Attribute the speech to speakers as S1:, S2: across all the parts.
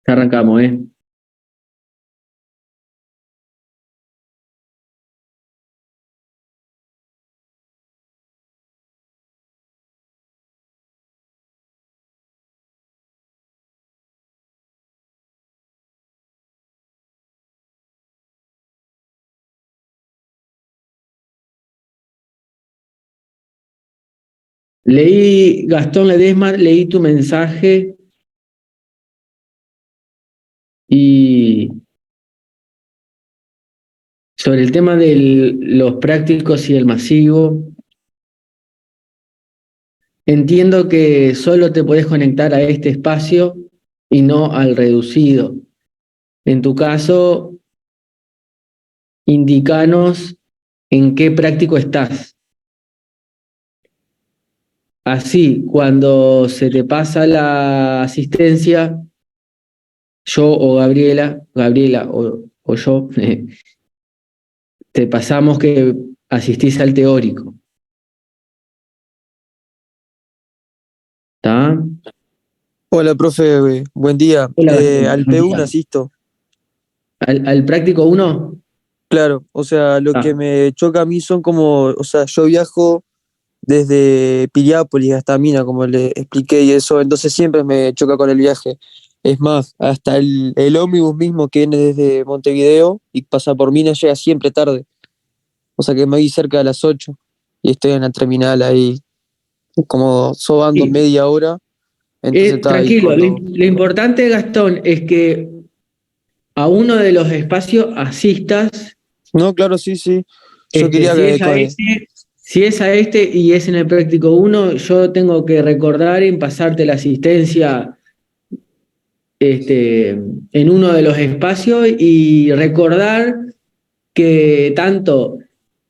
S1: Ya arrancamos, ¿eh? Leí, Gastón Ledesma, leí tu mensaje y sobre el tema de los prácticos y el masivo, entiendo que solo te podés conectar a este espacio y no al reducido. En tu caso, indicanos en qué práctico estás. Así, cuando se te pasa la asistencia, yo o Gabriela o yo, te pasamos que asistís al teórico, ¿está?
S2: Hola, profe, buen día.
S1: Hola, Gastón.
S2: Al
S1: Buen
S2: P1
S1: día.
S2: asisto,
S1: ¿Al práctico uno?
S2: claro. O sea, lo
S1: Ah,
S2: que me choca a mí son como, o sea, yo viajo desde Piriápolis hasta Mina, como le expliqué, y eso, entonces siempre me choca con el viaje. Es más, hasta el ómnibus mismo que viene desde Montevideo y pasa por Mina llega siempre tarde. O sea que me voy cerca de las 8 y estoy en la terminal ahí, como sobando
S1: sí.
S2: media hora, entonces está ahí
S1: Tranquilo,
S2: cuando...
S1: lo importante, Gastón, es que a uno de los espacios asistas,
S2: No, claro, sí, sí. Yo quería
S1: si es a este, si es a este y es en el práctico uno, yo tengo que recordar en pasarte la asistencia en uno de los espacios y recordar que tanto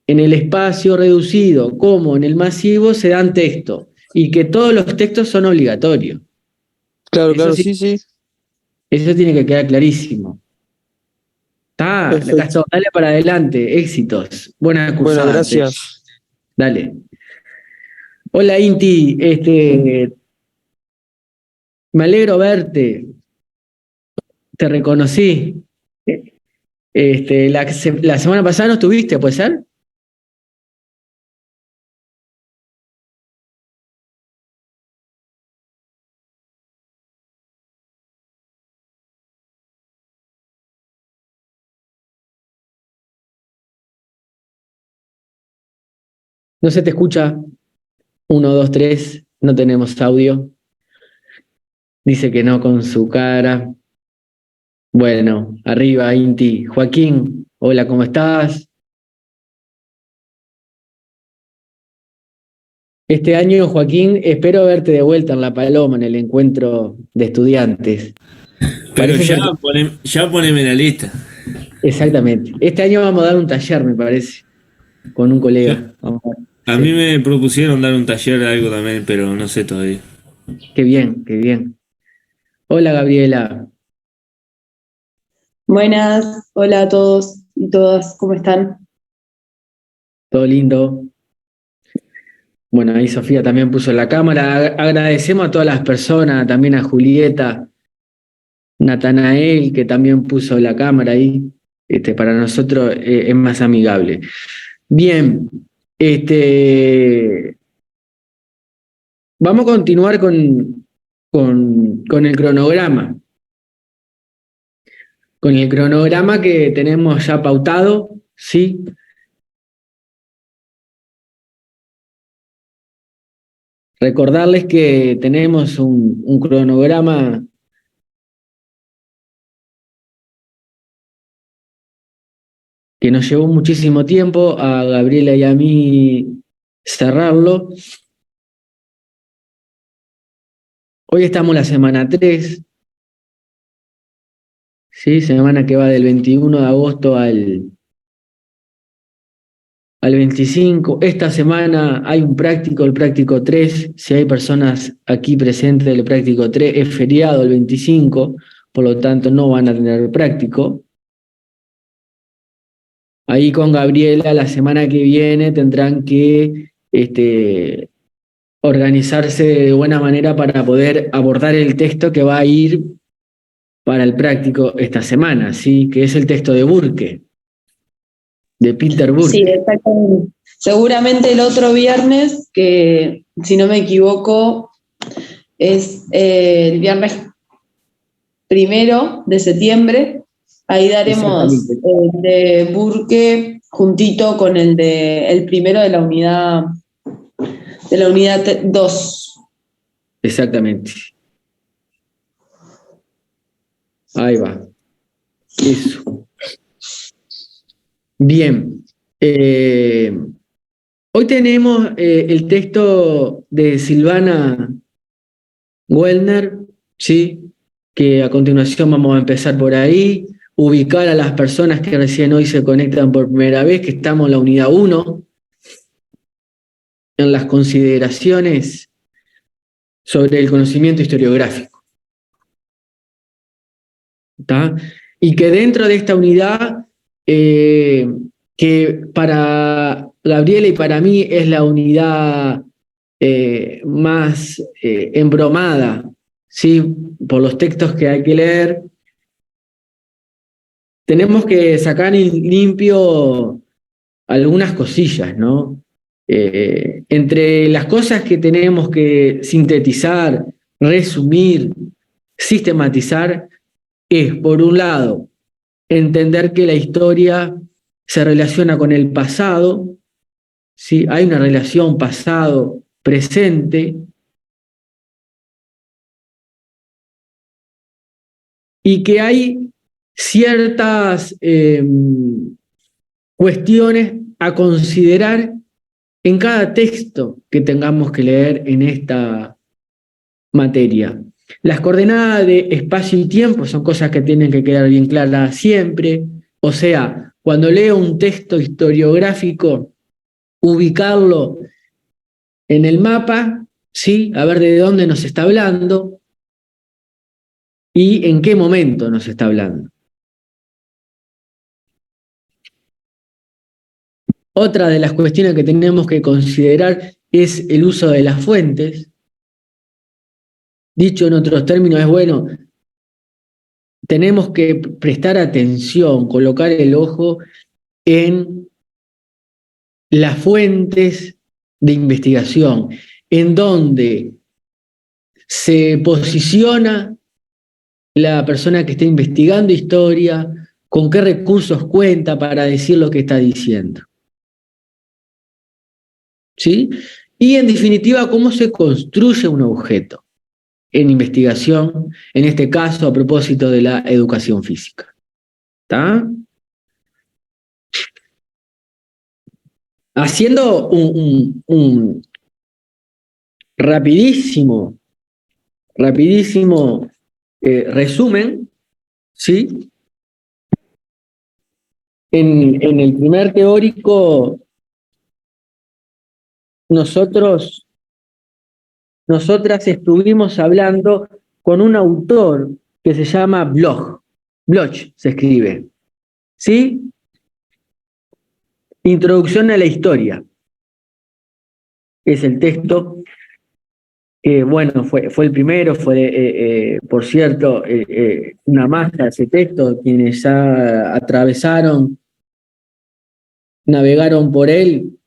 S1: en el espacio reducido como en el masivo se dan textos y que todos los textos son obligatorios.
S2: Claro,
S1: Eso
S2: claro,
S1: sí,
S2: sí, sí.
S1: eso tiene que quedar clarísimo. Está,
S2: Perfecto.
S1: Gastón, dale para adelante, éxitos, buena
S2: Bueno,
S1: cursante,
S2: gracias.
S1: dale. Hola Inti, me alegro verte, te reconocí. La semana pasada no estuviste, ¿puede ser? No se te escucha. Uno, dos, tres, no tenemos audio. Dice que no con su cara. Bueno, arriba, Inti. Joaquín, hola, ¿cómo estás? Este año, Joaquín, espero verte de vuelta en La Paloma, en el encuentro de estudiantes.
S3: Pero
S1: Parece
S3: ya,
S1: ser que...
S3: ya poneme en la lista.
S1: Exactamente. Este año vamos a dar un taller, me parece, con un
S3: Yo-
S1: colega. Vamos a ver.
S3: a mí
S1: Sí.
S3: me propusieron dar un taller de algo también, pero no sé todavía.
S1: Qué bien, qué bien. Hola, Gabriela.
S4: Buenas, hola a todos y todas, ¿cómo están?
S1: Todo lindo. Bueno, ahí Sofía también puso la cámara. Agradecemos a todas las personas, también a Julieta, Natanael, que también puso la cámara ahí. Para nosotros es más amigable. Bien, este, vamos a continuar con el cronograma. Con el cronograma que tenemos ya pautado, ¿sí? Recordarles que tenemos un cronograma que nos llevó muchísimo tiempo a Gabriela y a mí cerrarlo. Hoy estamos en la semana 3, ¿sí? Semana que va del 21 de agosto al 25. Esta semana hay un práctico, el práctico 3. Si hay personas aquí presentes del práctico 3, es feriado el 25, por lo tanto no van a tener el práctico. Ahí con Gabriela la semana que viene tendrán que organizarse de buena manera para poder abordar el texto que va a ir para el práctico esta semana, ¿sí? Que es el texto de Burke, de Peter Burke.
S4: Sí, exactamente. Seguramente el otro viernes, que si no me equivoco, es el viernes 1 de septiembre, ahí daremos
S1: Exactamente.
S4: el de Burke juntito con el primero de la unidad 2.
S1: Exactamente. Ahí va. Eso. Bien. Hoy tenemos el texto de Silvana Wellner, ¿sí? Que a continuación vamos a empezar por ahí, ubicar a las personas que recién hoy se conectan por primera vez, que estamos en la unidad 1, en las consideraciones sobre el conocimiento historiográfico. ¿Tá? Y que dentro de esta unidad, que para Gabriela y para mí es la unidad más embromada, ¿sí? Por los textos que hay que leer, tenemos que sacar en limpio algunas cosillas, ¿no? Entre las cosas que tenemos que sintetizar, resumir, sistematizar, es, por un lado, entender que la historia se relaciona con el pasado, ¿sí? Hay una relación pasado-presente, y que hay ciertas cuestiones a considerar en cada texto que tengamos que leer en esta materia. Las coordenadas de espacio y tiempo son cosas que tienen que quedar bien claras siempre. O sea, cuando leo un texto historiográfico, ubicarlo en el mapa, ¿sí? A ver de dónde nos está hablando y en qué momento nos está hablando. Otra de las cuestiones que tenemos que considerar es el uso de las fuentes. Dicho en otros términos, es bueno, tenemos que prestar atención, colocar el ojo en las fuentes de investigación, en donde se posiciona la persona que está investigando historia, con qué recursos cuenta para decir lo que está diciendo. ¿Sí? Y en definitiva, cómo se construye un objeto en investigación, en este caso a propósito de la educación física. ¿Está? Haciendo un rapidísimo resumen, ¿sí? En el primer teórico, nosotras estuvimos hablando con un autor que se llama Bloch se escribe, ¿sí? Introducción a la historia. Es el texto que, bueno, fue el primero, por cierto, una masa ese texto, quienes ya atravesaron, navegaron por él,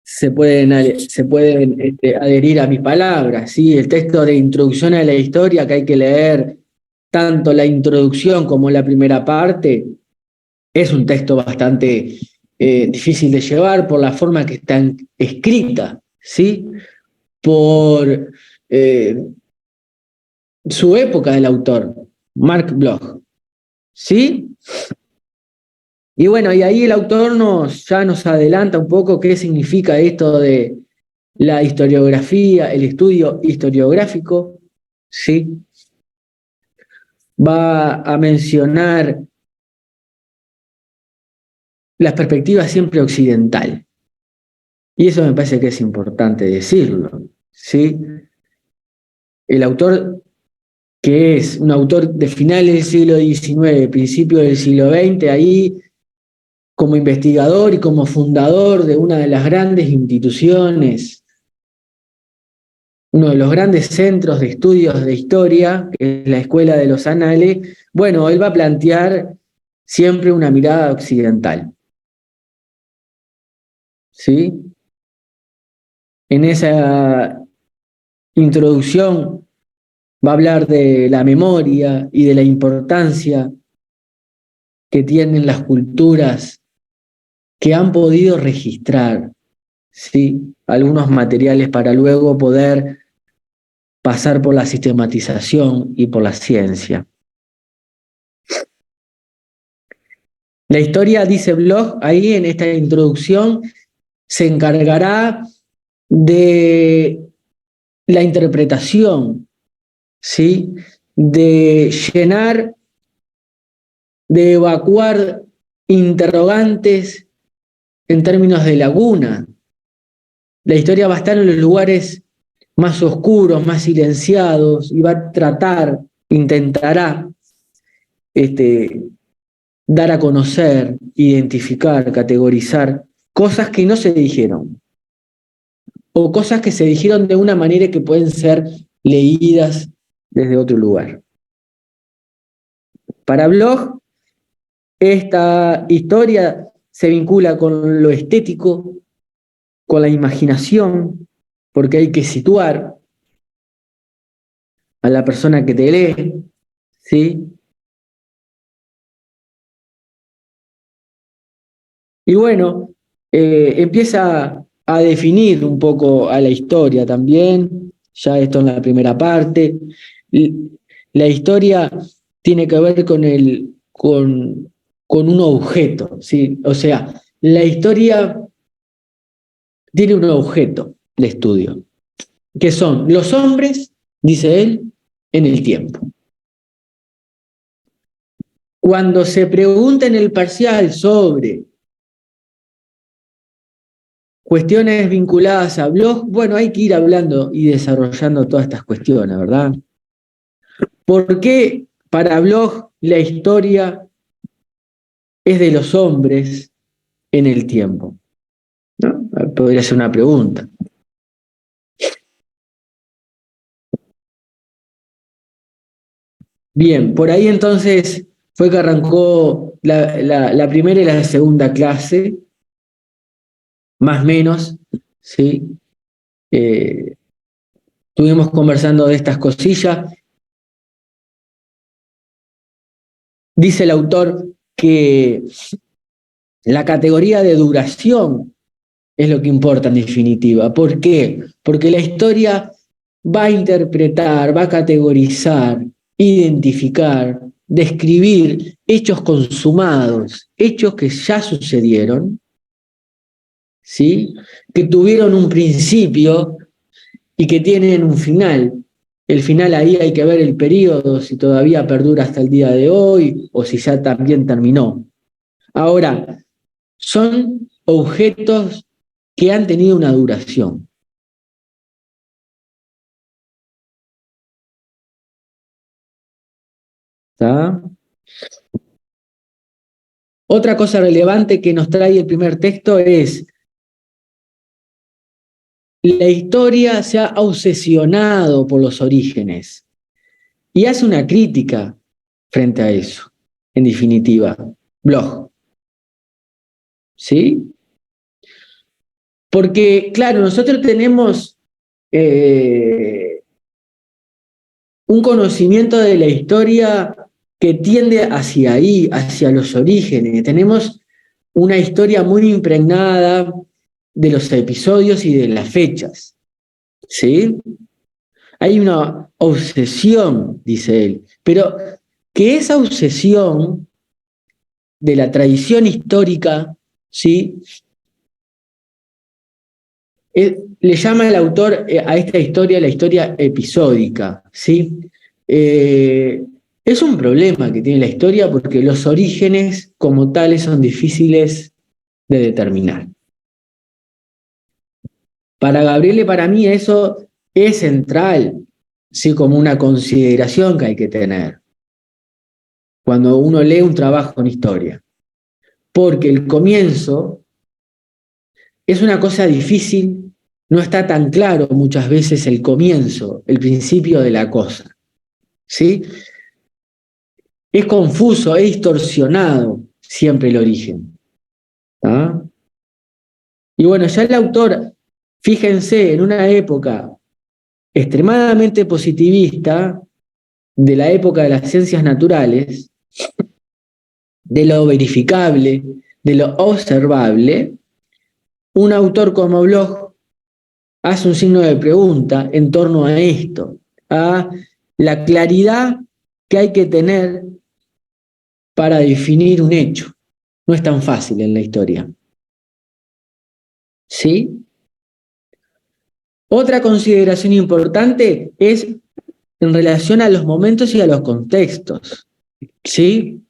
S1: se pueden adherir a mis palabras, ¿sí? El texto de introducción a la historia, que hay que leer tanto la introducción como la primera parte, es un texto bastante difícil de llevar por la forma que está escrita, ¿sí? Por su época del autor, Marc Bloch, ¿sí? Y bueno, y ahí el autor ya nos adelanta un poco qué significa esto de la historiografía, el estudio historiográfico, ¿sí? Va a mencionar las perspectivas siempre occidental. Y eso me parece que es importante decirlo, ¿sí? El autor, que es un autor de finales del siglo XIX, principios del siglo XX, ahí como investigador y como fundador de una de las grandes instituciones uno de los grandes centros de estudios de historia, que es la Escuela de los Anales, bueno, él va a plantear siempre una mirada occidental. ¿Sí? En esa introducción va a hablar de la memoria y de la importancia que tienen las culturas que han podido registrar, ¿sí?, algunos materiales para luego poder pasar por la sistematización y por la ciencia. La historia, dice Bloch, ahí en esta introducción, se encargará de la interpretación, ¿sí?, de llenar, de evacuar interrogantes en términos de laguna. La historia va a estar en los lugares más oscuros, más silenciados, y va a tratar, intentará dar a conocer, identificar, categorizar cosas que no se dijeron, o cosas que se dijeron de una manera que pueden ser leídas desde otro lugar. Para Bloch, esta historia se vincula con lo estético, con la imaginación, porque hay que situar a la persona que te lee, ¿sí? Y bueno, empieza a definir un poco a la historia también, ya esto en la primera parte. La historia tiene que ver con un objeto, ¿sí? O sea, la historia tiene un objeto de estudio, que son los hombres, dice él, en el tiempo. Cuando se pregunta en el parcial sobre cuestiones vinculadas a Bloch, bueno, hay que ir hablando y desarrollando todas estas cuestiones, ¿verdad? ¿Por qué para Bloch la historia es de los hombres en el tiempo? ¿No? Podría ser una pregunta. Bien, por ahí entonces fue que arrancó la primera y la segunda clase, más o menos, ¿sí? Estuvimos conversando de estas cosillas. Dice el autor que la categoría de duración es lo que importa en definitiva. ¿Por qué? Porque la historia va a interpretar, va a categorizar, identificar, describir hechos consumados, hechos que ya sucedieron, ¿sí?, que tuvieron un principio y que tienen un final. El final ahí hay que ver el periodo, si todavía perdura hasta el día de hoy o si ya también terminó. Ahora, son objetos que han tenido una duración. ¿Está? Otra cosa relevante que nos trae el primer texto es: la historia se ha obsesionado por los orígenes y hace una crítica frente a eso, en definitiva, Bloch. ¿Sí? Porque, claro, nosotros tenemos un conocimiento de la historia que tiende hacia ahí, hacia los orígenes. Tenemos una historia muy impregnada de los episodios y de las fechas, ¿sí? Hay una obsesión, dice él, pero que esa obsesión de la tradición histórica, ¿sí?, le llama el autor a esta historia la historia episódica, ¿sí? Es un problema que tiene la historia porque los orígenes como tales son difíciles de determinar. Para Gabriele, para mí, eso es central, ¿sí?, como una consideración que hay que tener cuando uno lee un trabajo en historia. Porque el comienzo es una cosa difícil no está tan claro muchas veces el comienzo, el principio de la cosa, ¿sí? Es confuso, es distorsionado siempre el origen. ¿Ah? Y bueno, ya el autor, fíjense, en una época extremadamente positivista, de la época de las ciencias naturales, de lo verificable, de lo observable, un autor como Bloch hace un signo de pregunta en torno a esto, a la claridad que hay que tener para definir un hecho. No es tan fácil en la historia. ¿Sí? Otra consideración importante es en relación a los momentos y a los contextos. ¿Sí?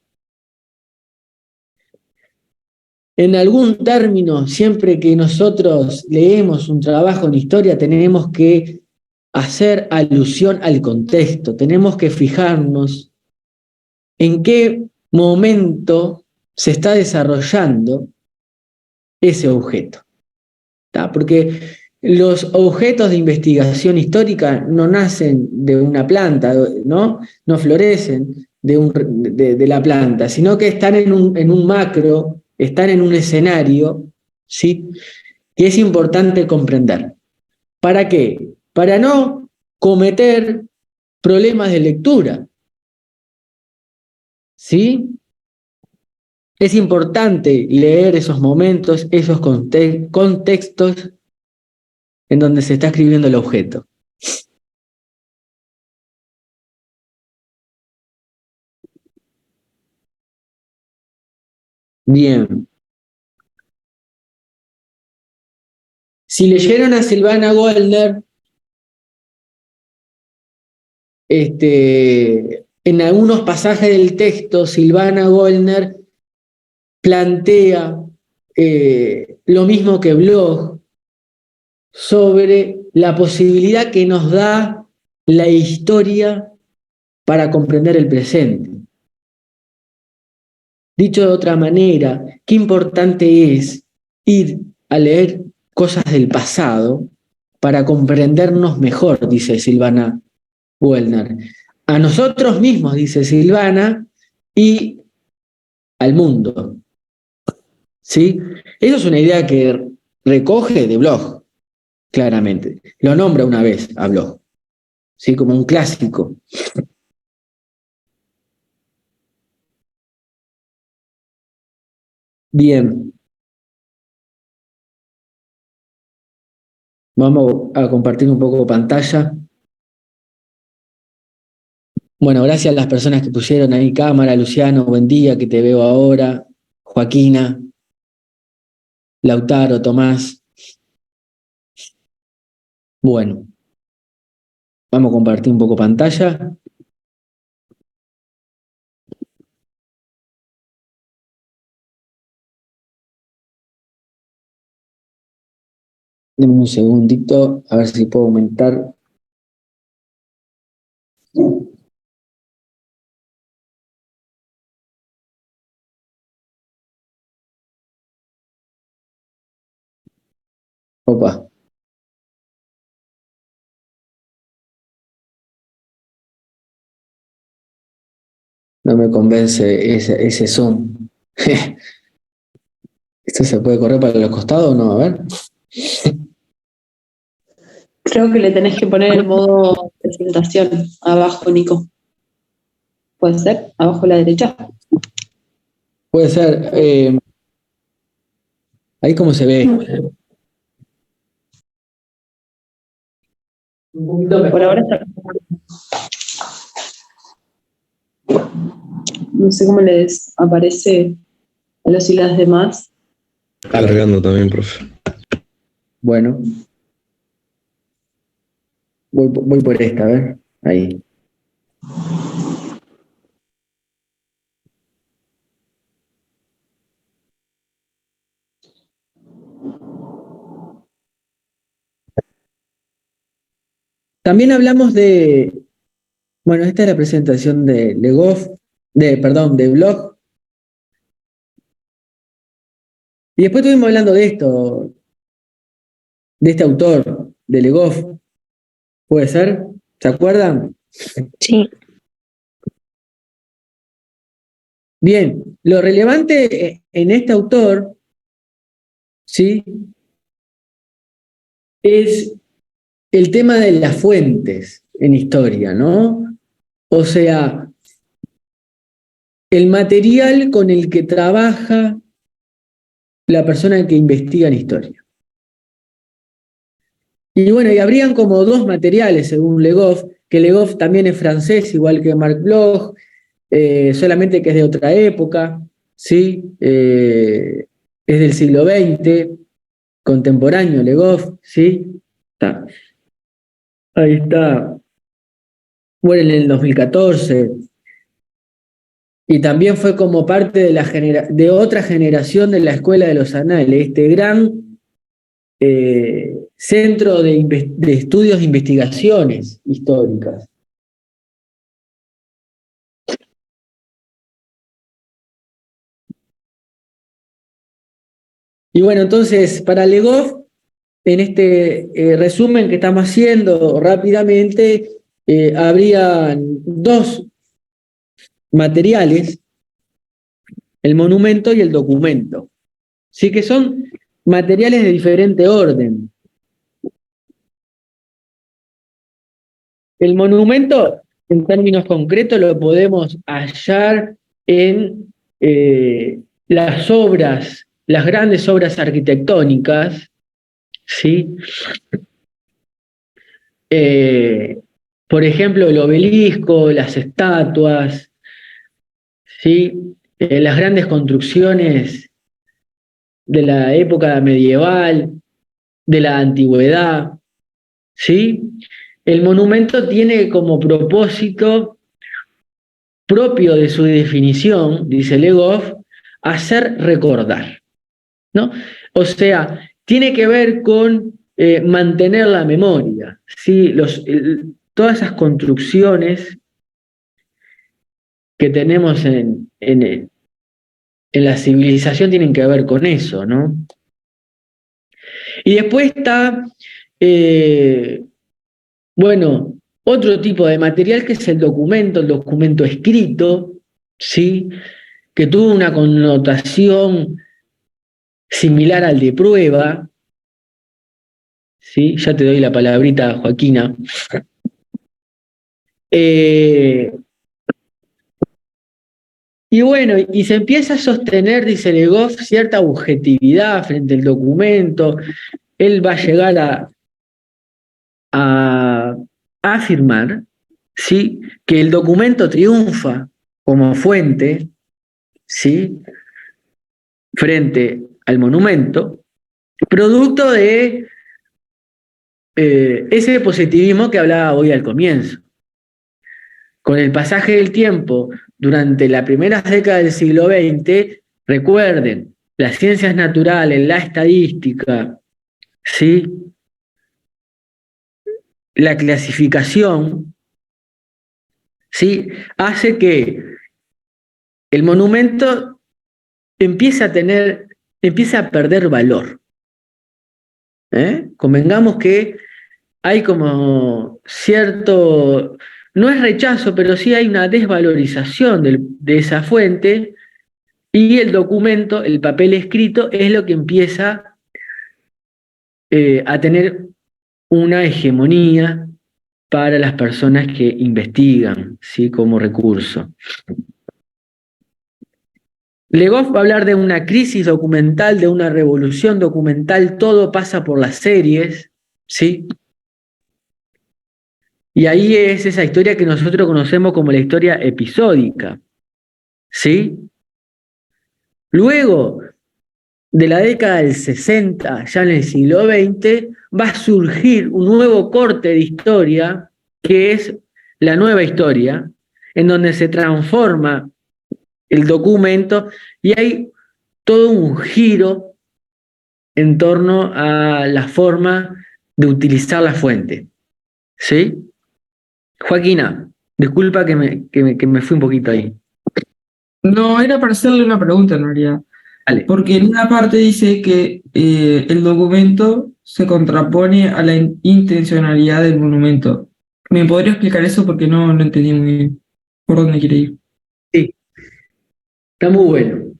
S1: En algún término, siempre que nosotros leemos un trabajo en historia, tenemos que hacer alusión al contexto, tenemos que fijarnos en qué momento se está desarrollando ese objeto. ¿Tá? Porque los objetos de investigación histórica no nacen de una planta, ¿no? No florecen de la planta, sino que están en un macro, están en un escenario, ¿sí? Que es importante comprender. ¿Para qué? Para no cometer problemas de lectura, ¿sí? Es importante leer esos momentos, esos contextos en donde se está escribiendo el objeto. Bien. Si leyeron a Silvana Goldner, en algunos pasajes del texto, Silvana Goldner plantea lo mismo que Bloch sobre la posibilidad que nos da la historia para comprender el presente. Dicho de otra manera, qué importante es ir a leer cosas del pasado para comprendernos mejor, dice Silvana Goldner. A nosotros mismos, dice Silvana, y al mundo. ¿Sí? Eso es una idea que recoge de Bloch, claramente. Lo nombra una vez a Bloch, ¿sí? Como un clásico. Bien. Vamos a compartir un poco pantalla. Bueno, gracias a las personas que pusieron ahí cámara, Luciano, buen día, que te veo ahora, Joaquina, Lautaro, Tomás. Bueno, vamos a compartir un poco pantalla. Deme un segundito, a ver si puedo aumentar. Opa. No me convence ese zoom. ¿Esto se puede correr para los costados o no? A ver.
S4: Creo que le tenés que poner el modo presentación abajo, Nico. ¿Puede ser? Abajo a la derecha.
S1: Puede ser. Ahí cómo se ve. Un poquito mejor.
S4: Por ahora está. No sé cómo les aparece a los y las demás.
S5: Cargando también, profe.
S1: Bueno. Voy por esta, a ver. Ahí. También hablamos bueno, esta es la presentación de de Bloch. Y después estuvimos hablando de esto. de este autor, de Legoff. ¿Puede ser? ¿Se acuerdan?
S6: Sí.
S1: Bien, lo relevante en este autor, ¿sí?, es el tema de las fuentes en historia, ¿no? O sea, el material con el que trabaja la persona que investiga en historia. Y bueno, y habrían como dos materiales según Legoff, que Legoff también es francés, igual que Marc Bloch, solamente que es de otra época, ¿sí? Es del siglo XX, contemporáneo Legoff, ¿sí? Está. Ahí está. Muere en el 2014. Y también fue como parte de otra generación de la Escuela de los Anales, este gran centro de estudios de investigaciones históricas. Y bueno, entonces, para Legoff, en este resumen que estamos haciendo rápidamente, habrían dos materiales, el monumento y el documento. Sí, que son materiales de diferente orden. El monumento, en términos concretos, lo podemos hallar en las obras, las grandes obras arquitectónicas, ¿sí? Por ejemplo, el obelisco, las estatuas, ¿sí? Las grandes construcciones de la época medieval, de la antigüedad, ¿sí? El monumento tiene como propósito propio de su definición, dice Legoff, hacer recordar, ¿no? O sea, tiene que ver con mantener la memoria, ¿sí? Todas esas construcciones que tenemos en la civilización tienen que ver con eso, ¿no? Y después está, bueno, otro tipo de material que es el documento escrito, ¿sí? Que tuvo una connotación similar al de prueba, ¿sí? Ya te doy la palabrita, Joaquina. Y bueno, y se empieza a sostener, dice Legoff, cierta objetividad frente al documento. Él va a llegar a afirmar, ¿sí?, que el documento triunfa como fuente, ¿sí?, frente al monumento, producto de ese positivismo que hablaba hoy al comienzo. Con el pasaje del tiempo, durante las primeras décadas del siglo XX, recuerden, las ciencias naturales, la estadística, ¿sí?, la clasificación, ¿sí?, hace que el monumento empiece a perder valor. Convengamos que hay como cierto, no es rechazo, pero sí hay una desvalorización de esa fuente, y el documento, el papel escrito, es lo que empieza a tener una hegemonía para las personas que investigan, ¿sí?, como recurso. Legoff va a hablar de una crisis documental, de una revolución documental, todo pasa por las series, ¿sí? Y ahí es esa historia que nosotros conocemos como la historia episódica, ¿sí? Luego de la década del 60, ya en el siglo XX, va a surgir un nuevo corte de historia, que es la nueva historia, en donde se transforma el documento y hay todo un giro en torno a la forma de utilizar la fuente, ¿sí? Joaquina, disculpa que me fui un poquito ahí.
S7: No, era para hacerle una pregunta en realidad.
S1: Dale.
S6: Porque en una parte dice que el documento se contrapone a la intencionalidad del monumento. ¿Me podría explicar eso? Porque no lo entendí muy bien. ¿Por dónde quiere ir?
S1: Sí, está muy bueno.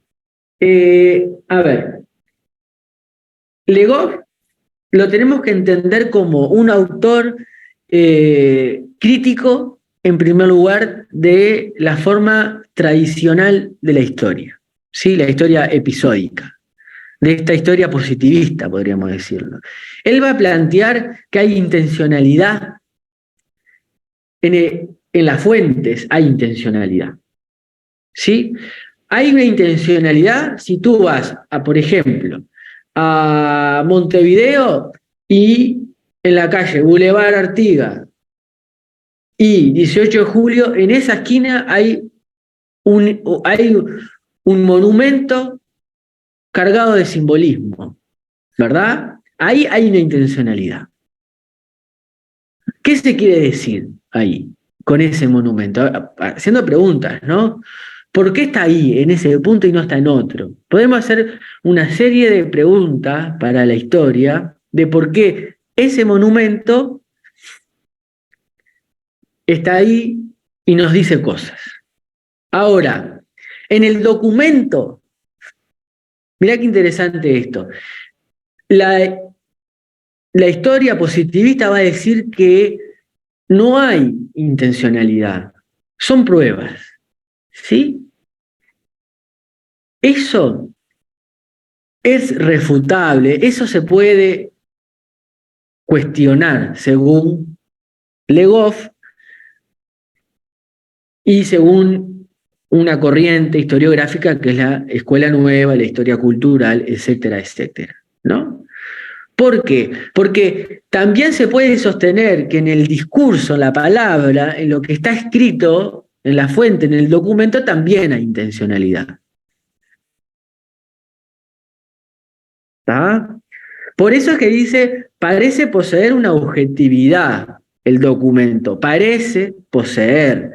S1: A ver, Legoff lo tenemos que entender como un autor crítico, en primer lugar, de la forma tradicional de la historia, ¿sí? La historia episódica, de esta historia positivista, podríamos decirlo. Él va a plantear que hay intencionalidad en las fuentes, hay intencionalidad, ¿sí? Hay una intencionalidad si tú vas, por ejemplo, a Montevideo y en la calle Boulevard Artigas y 18 de julio, en esa esquina hay un monumento cargado de simbolismo, ¿verdad? Ahí hay una intencionalidad. ¿Qué se quiere decir ahí con ese monumento? Haciendo preguntas, ¿no? ¿Por qué está ahí, en ese punto y no está en otro? Podemos hacer una serie de preguntas para la historia de por qué ese monumento está ahí y nos dice cosas. Ahora, en el documento, mirá qué interesante esto, la historia positivista va a decir que no hay intencionalidad, son pruebas, ¿sí? Eso es refutable, eso se puede cuestionar según Legoff y según una corriente historiográfica que es la escuela nueva, la historia cultural, etcétera, etcétera, ¿no? ¿Por qué? Porque también se puede sostener que en el discurso, en la palabra, en lo que está escrito, en la fuente, en el documento, también hay intencionalidad. ¿Está? Por eso es que dice, parece poseer una objetividad el documento, parece poseer.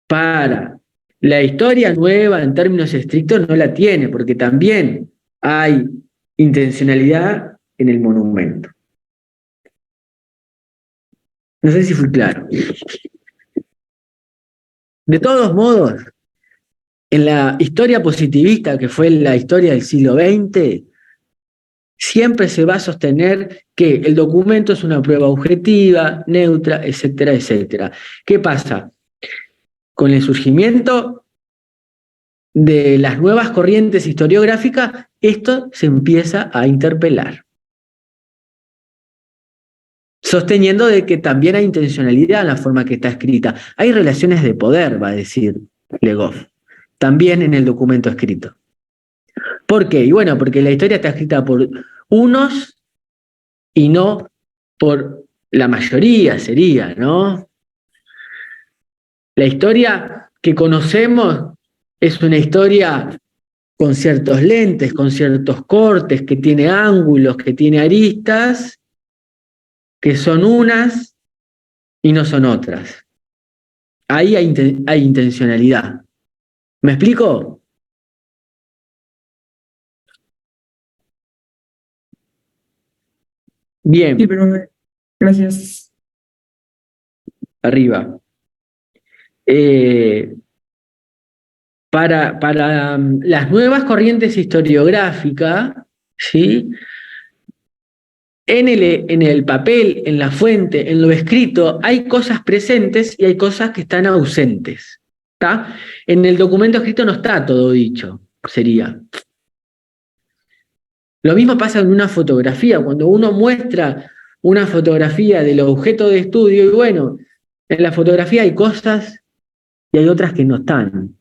S1: Para la historia nueva, en términos estrictos, no la tiene, porque también hay intencionalidad en el monumento. No sé si fui claro. De todos modos, en la historia positivista, que fue la historia del siglo XX, siempre se va a sostener que el documento es una prueba objetiva, neutra, etcétera, etcétera. ¿Qué pasa? Con el surgimiento de las nuevas corrientes historiográficas, esto se empieza a interpelar, sosteniendo de que también hay intencionalidad en la forma que está escrita. Hay relaciones de poder, va a decir Legoff, también en el documento escrito. ¿Por qué? Y bueno, porque la historia está escrita por unos y no por la mayoría, sería, ¿no? La historia que conocemos es una historia con ciertos lentes, con ciertos cortes, que tiene ángulos, que tiene aristas, que son unas y no son otras. Ahí hay intencionalidad. ¿Me explico? Bien,
S6: Sí, pero gracias.
S1: arriba. Para las nuevas corrientes historiográficas, ¿sí? En el papel, en la fuente, en lo escrito, hay cosas presentes y hay cosas que están ausentes. ¿Está? En el documento escrito no está todo dicho, sería. Lo mismo pasa en una fotografía, cuando uno muestra una fotografía del objeto de estudio, y bueno, en la fotografía hay cosas y hay otras que no están.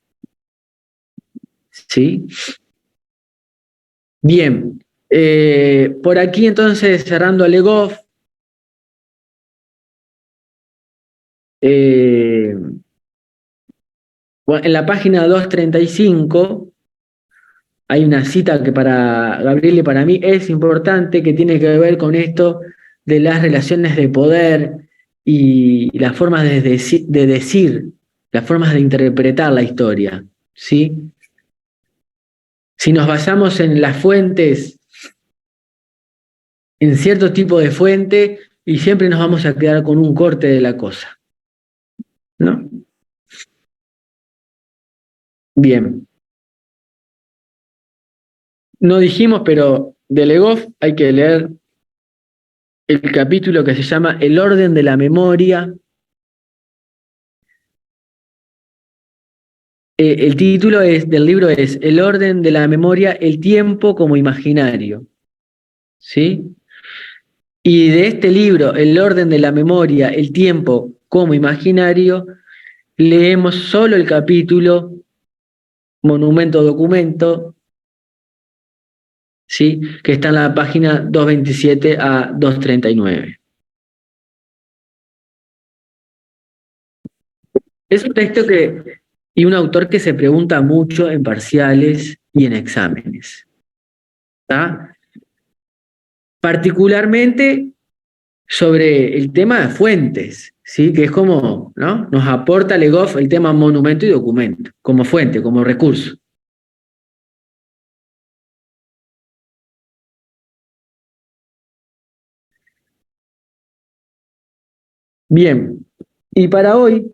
S1: ¿Sí? Bien. Por aquí entonces, cerrando a Legoff, en la página 235 hay una cita que para Gabriel y para mí es importante, que tiene que ver con esto de las relaciones de poder y las formas de decir, las formas de interpretar la historia, ¿sí? si nos basamos en las fuentes, en cierto tipo de fuente, y siempre nos vamos a quedar con un corte de la cosa, ¿no? Bien. No dijimos, pero de Legoff hay que leer el capítulo que se llama El orden de la memoria. El título del libro es El orden de la memoria, el tiempo como imaginario. ¿Sí? Y de este libro, El orden de la memoria, el tiempo como imaginario, leemos solo el capítulo Monumento Documento, ¿sí? Que está en la página 227 a 239. Es un texto y un autor que se pregunta mucho en parciales y en exámenes, ¿tá? Particularmente sobre el tema de fuentes, ¿sí? Que es como, ¿no? Nos aporta Legoff el tema monumento y documento, como fuente, como recurso. Bien, y para hoy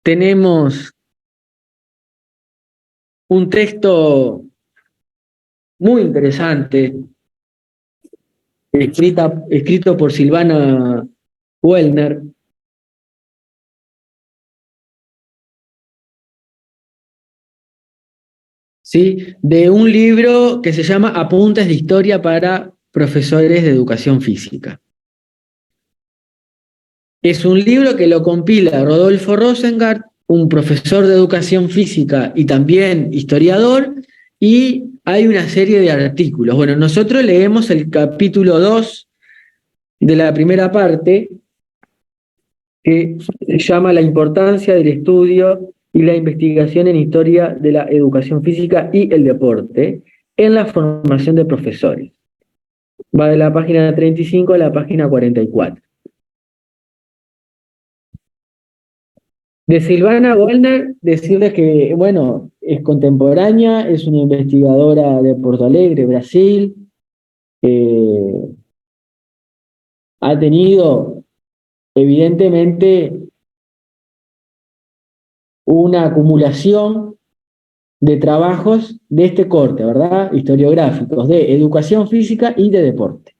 S1: tenemos un texto muy interesante, escrito por Silvana Wellner, ¿sí? De un libro que se llama Apuntes de Historia para Profesores de Educación Física. Es un libro que lo compila Rodolfo Rosengart, un profesor de educación física y también historiador, y hay una serie de artículos. Bueno, nosotros leemos el capítulo 2 de la primera parte, que se llama La importancia del estudio y la investigación en historia de la educación física y el deporte en la formación de profesores. Va de la página 35 a la página 44. De Silvana Wellner, decirles que, bueno, es contemporánea, es una investigadora de Porto Alegre, Brasil, ha tenido, evidentemente, una acumulación de trabajos de este corte, ¿verdad? Historiográficos, de educación física y de deporte.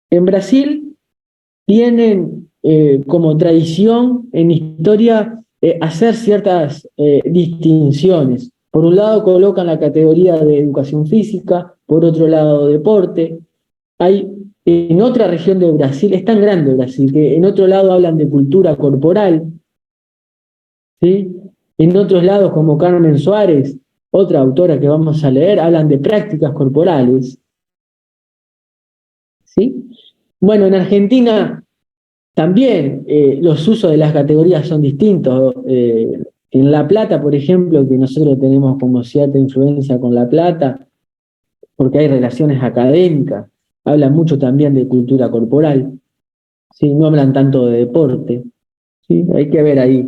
S1: En Brasil tienen como tradición en historia hacer ciertas distinciones. Por un lado colocan la categoría de educación física, por otro lado deporte. Hay en otra región de Brasil, es tan grande Brasil, que en otro lado hablan de cultura corporal, ¿sí? En otros lados, como Carmen Suárez, otra autora que vamos a leer, hablan de prácticas corporales, ¿sí? Bueno, en Argentina también los usos de las categorías son distintos. En La Plata, por ejemplo, que nosotros tenemos como cierta influencia con La Plata, porque hay relaciones académicas, hablan mucho también de cultura corporal, ¿sí? No hablan tanto de deporte, ¿sí? Hay que ver ahí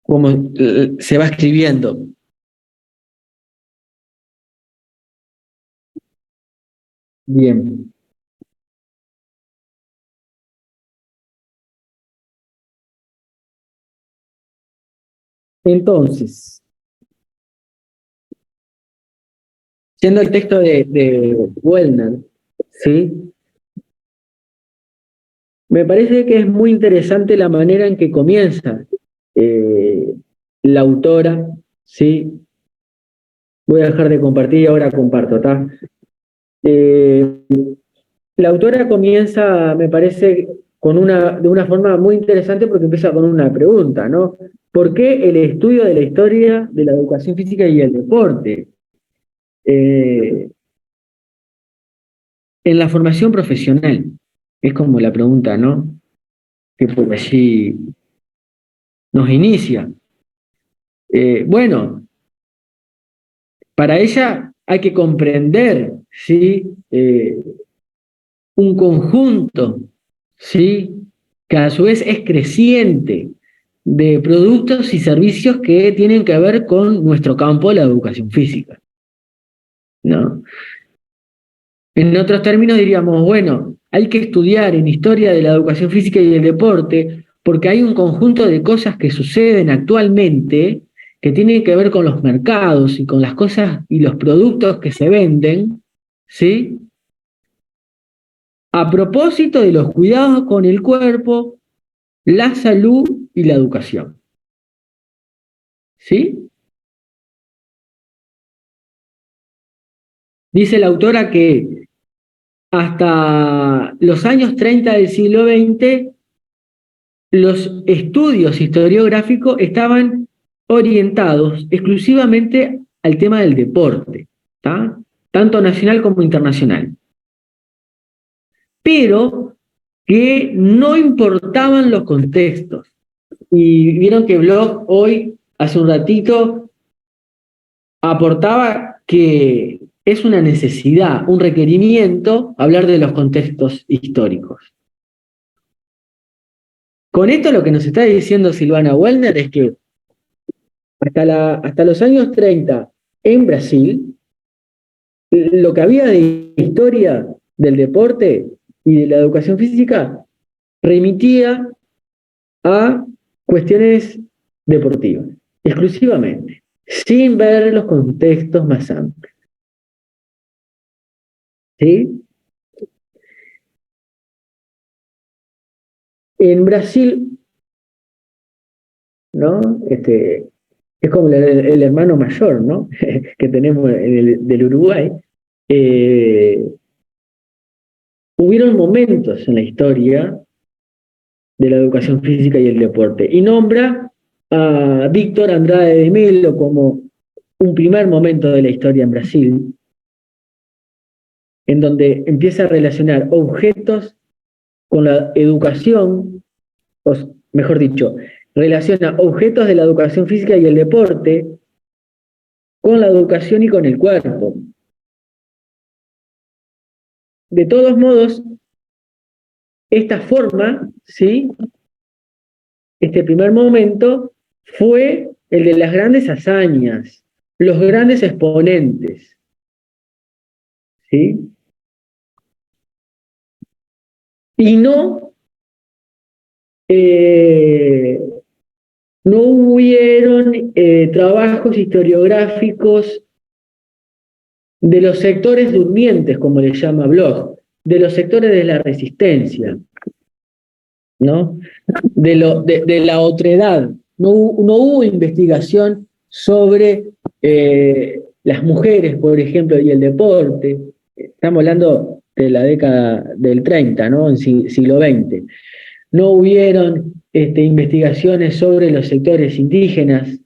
S1: cómo se va escribiendo. Bien. Entonces, siendo el texto de Wellner, ¿sí? Me parece que es muy interesante la manera en que comienza la autora, ¿sí? Voy a dejar de compartir y ahora comparto, ¿está? La autora comienza, me parece, de una forma muy interesante porque empieza con una pregunta, ¿no? ¿Por qué el estudio de la historia de la educación física y el deporte? En la formación profesional, es como la pregunta, ¿no? Que por allí nos inicia. Bueno, para ella hay que comprender, ¿sí? Un conjunto, ¿sí? Que a su vez es creciente, de productos y servicios que tienen que ver con nuestro campo, la educación física, ¿no? En otros términos diríamos, bueno, hay que estudiar en historia de la educación física y el deporte porque hay un conjunto de cosas que suceden actualmente que tienen que ver con los mercados y con las cosas y los productos que se venden, ¿sí? A propósito de los cuidados con el cuerpo, la salud y la educación. ¿Sí? Dice la autora que hasta los años 30 del siglo XX, los estudios historiográficos estaban orientados exclusivamente al tema del deporte, ¿tá? Tanto nacional como internacional. Pero que no importaban los contextos. Y vieron que Bloch hoy, hace un ratito, aportaba que es una necesidad, un requerimiento, hablar de los contextos históricos. Con esto lo que nos está diciendo Silvana Wellner es que hasta los años 30 en Brasil, lo que había de historia del deporte y de la educación física remitía a cuestiones deportivas, exclusivamente, sin ver los contextos más amplios. ¿Sí? En Brasil, ¿no? Es como el hermano mayor, ¿no? que tenemos del Uruguay. Hubieron momentos en la historia de la educación física y el deporte. Y nombra a Víctor Andrade de Mello como un primer momento de la historia en Brasil, en donde empieza a relacionar objetos con la educación, o mejor dicho, relaciona objetos de la educación física y el deporte con la educación y con el cuerpo. De todos modos, esta forma, ¿sí? Este primer momento fue el de las grandes hazañas, los grandes exponentes, ¿sí? Y no hubieron trabajos historiográficos de los sectores durmientes, como le llama Bloch, de los sectores de la resistencia, ¿no? De la otredad. No hubo investigación sobre las mujeres, por ejemplo, y el deporte. Estamos hablando de la década del 30, ¿no? En siglo XX. No hubieron investigaciones sobre los sectores indígenas,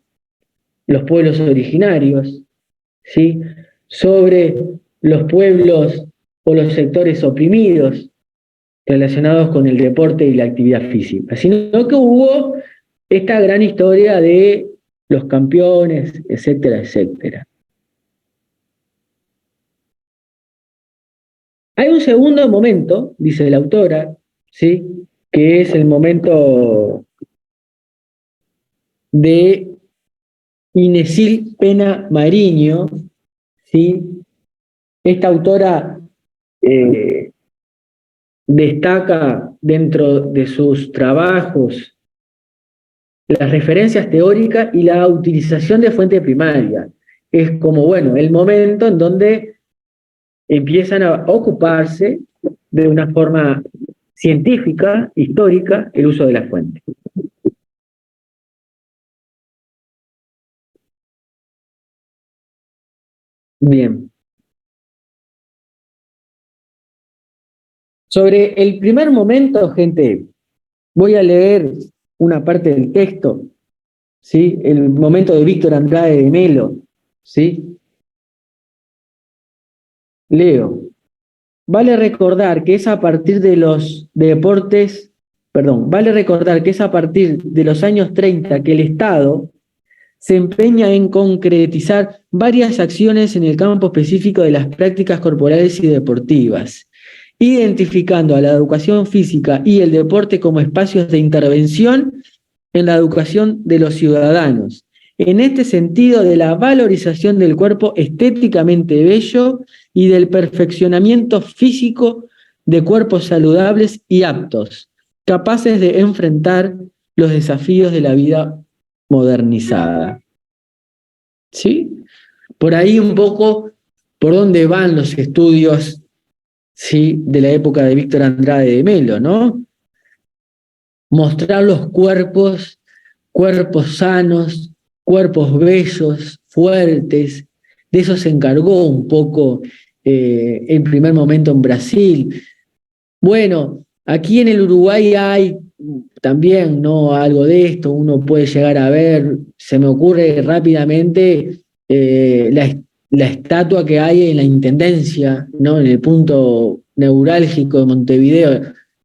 S1: los pueblos originarios, ¿sí? Sobre los pueblos o los sectores oprimidos relacionados con el deporte y la actividad física, sino que hubo esta gran historia de los campeones, etcétera, etcétera. Hay un segundo momento, dice la autora, ¿sí? Que es el momento de Inesil Pena Mariño, ¿sí? Esta autora destaca dentro de sus trabajos las referencias teóricas y la utilización de fuente primaria. Es como, bueno, el momento en donde empiezan a ocuparse de una forma científica, histórica, el uso de la fuente. Bien. Sobre el primer momento, gente, voy a leer una parte del texto, ¿sí? El momento de Víctor Andrade de Mello, ¿sí? Leo. Vale recordar que es a partir de los deportes, vale recordar que es a partir de los años 30 que el Estado se empeña en concretizar varias acciones en el campo específico de las prácticas corporales y deportivas, identificando a la educación física y el deporte como espacios de intervención en la educación de los ciudadanos, en este sentido de la valorización del cuerpo estéticamente bello y del perfeccionamiento físico de cuerpos saludables y aptos, capaces de enfrentar los desafíos de la vida modernizada. ¿Sí? Por ahí un poco por dónde van los estudios, ¿sí?, de la época de Víctor Andrade de Melo, ¿no? Mostrar los cuerpos sanos, cuerpos bellos, fuertes. De eso se encargó un poco en primer momento en Brasil. Bueno, aquí en el Uruguay hay también, ¿no?, algo de esto, uno puede llegar a ver, se me ocurre rápidamente la estatua que hay en la Intendencia, ¿no?, en el punto neurálgico de Montevideo.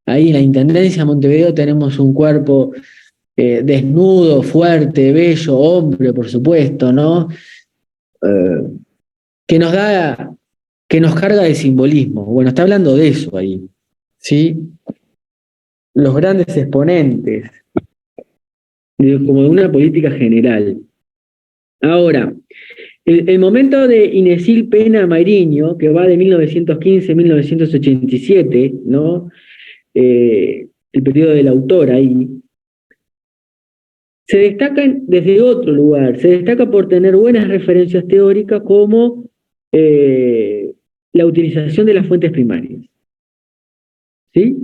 S1: Ahí en la Intendencia de Montevideo tenemos un cuerpo desnudo, fuerte, bello, hombre, por supuesto, ¿no? Que nos carga de simbolismo. Bueno, está hablando de eso ahí, ¿sí? Los grandes exponentes, como de una política general. Ahora, el momento de Inesil Pena Mairiño, que va de 1915 a 1987, ¿no? El periodo del autor ahí, se destacan desde otro lugar, se destaca por tener buenas referencias teóricas como la utilización de las fuentes primarias. ¿Sí?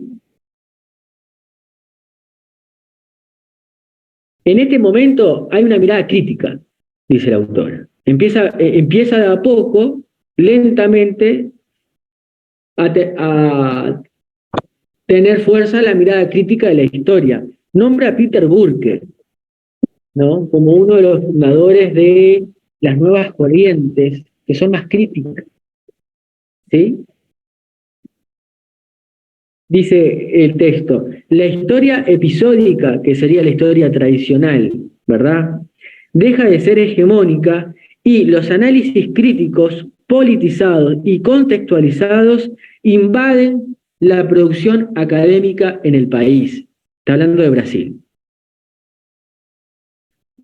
S1: En este momento hay una mirada crítica, dice la autora. Empieza de a poco, lentamente, a tener fuerza la mirada crítica de la historia. Nombra a Peter Burke, ¿no?, como uno de los fundadores de las nuevas corrientes, que son más críticas. ¿Sí? Dice el texto, la historia episódica, que sería la historia tradicional, ¿verdad?, deja de ser hegemónica y los análisis críticos, politizados y contextualizados invaden la producción académica en el país. Está hablando de Brasil.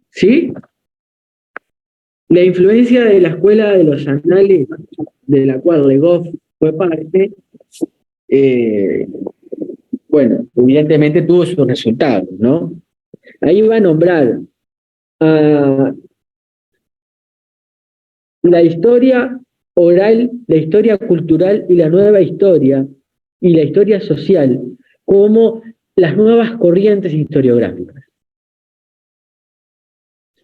S1: ¿Sí? La influencia de la escuela de los anales, de la cual Le Goff fue parte, bueno, evidentemente tuvo sus resultados, ¿no? Ahí va a nombrar a la historia oral, la historia cultural y la nueva historia, y la historia social, como las nuevas corrientes historiográficas,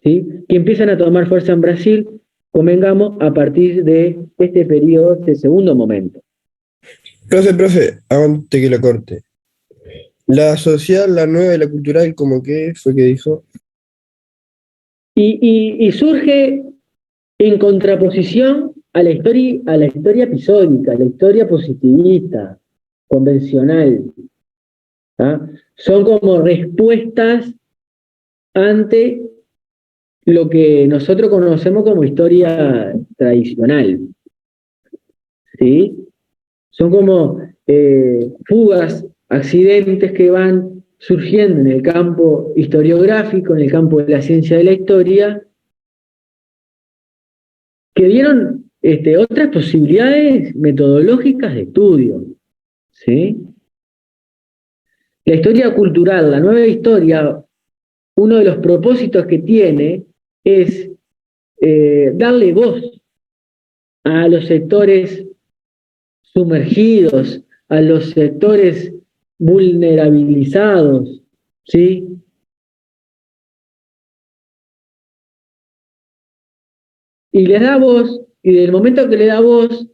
S1: ¿sí?, que empiezan a tomar fuerza en Brasil, convengamos, a partir de este periodo, de segundo momento.
S7: Profe, aguante que lo corte. La social, la nueva y la cultural, ¿cómo que fue que dijo?
S1: Y surge en contraposición a la historia episódica, a la historia positivista, convencional. ¿Ah? Son como respuestas ante lo que nosotros conocemos como historia tradicional. ¿Sí? Son como fugas, accidentes que van surgiendo en el campo historiográfico, en el campo de la ciencia de la historia, que dieron otras posibilidades metodológicas de estudio. ¿Sí? La historia cultural, la nueva historia, uno de los propósitos que tiene es darle voz a los sectores sumergidos, a los sectores vulnerabilizados, ¿sí? Y les da voz, y del momento que le da voz,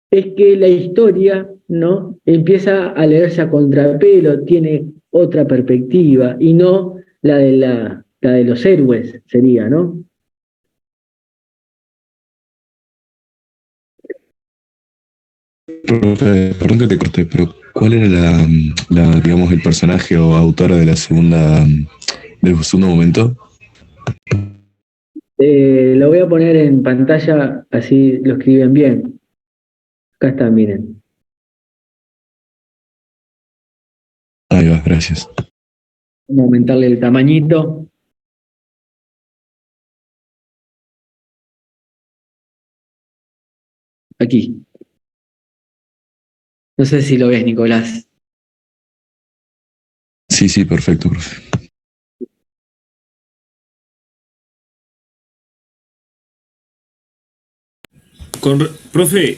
S1: es que la historia, ¿no?, empieza a leerse a contrapelo, tiene otra perspectiva, y no la de los héroes, sería, ¿no?
S5: Profe, perdón que te corté, pero ¿cuál era digamos, el personaje o autora de del segundo momento?
S1: Lo voy a poner en pantalla, así lo escriben bien. Acá está, miren.
S5: Ahí va, gracias.
S1: Vamos a aumentarle el tamañito. Aquí. No sé si lo ves, Nicolás.
S5: Sí, sí, perfecto, profe.
S3: Profe,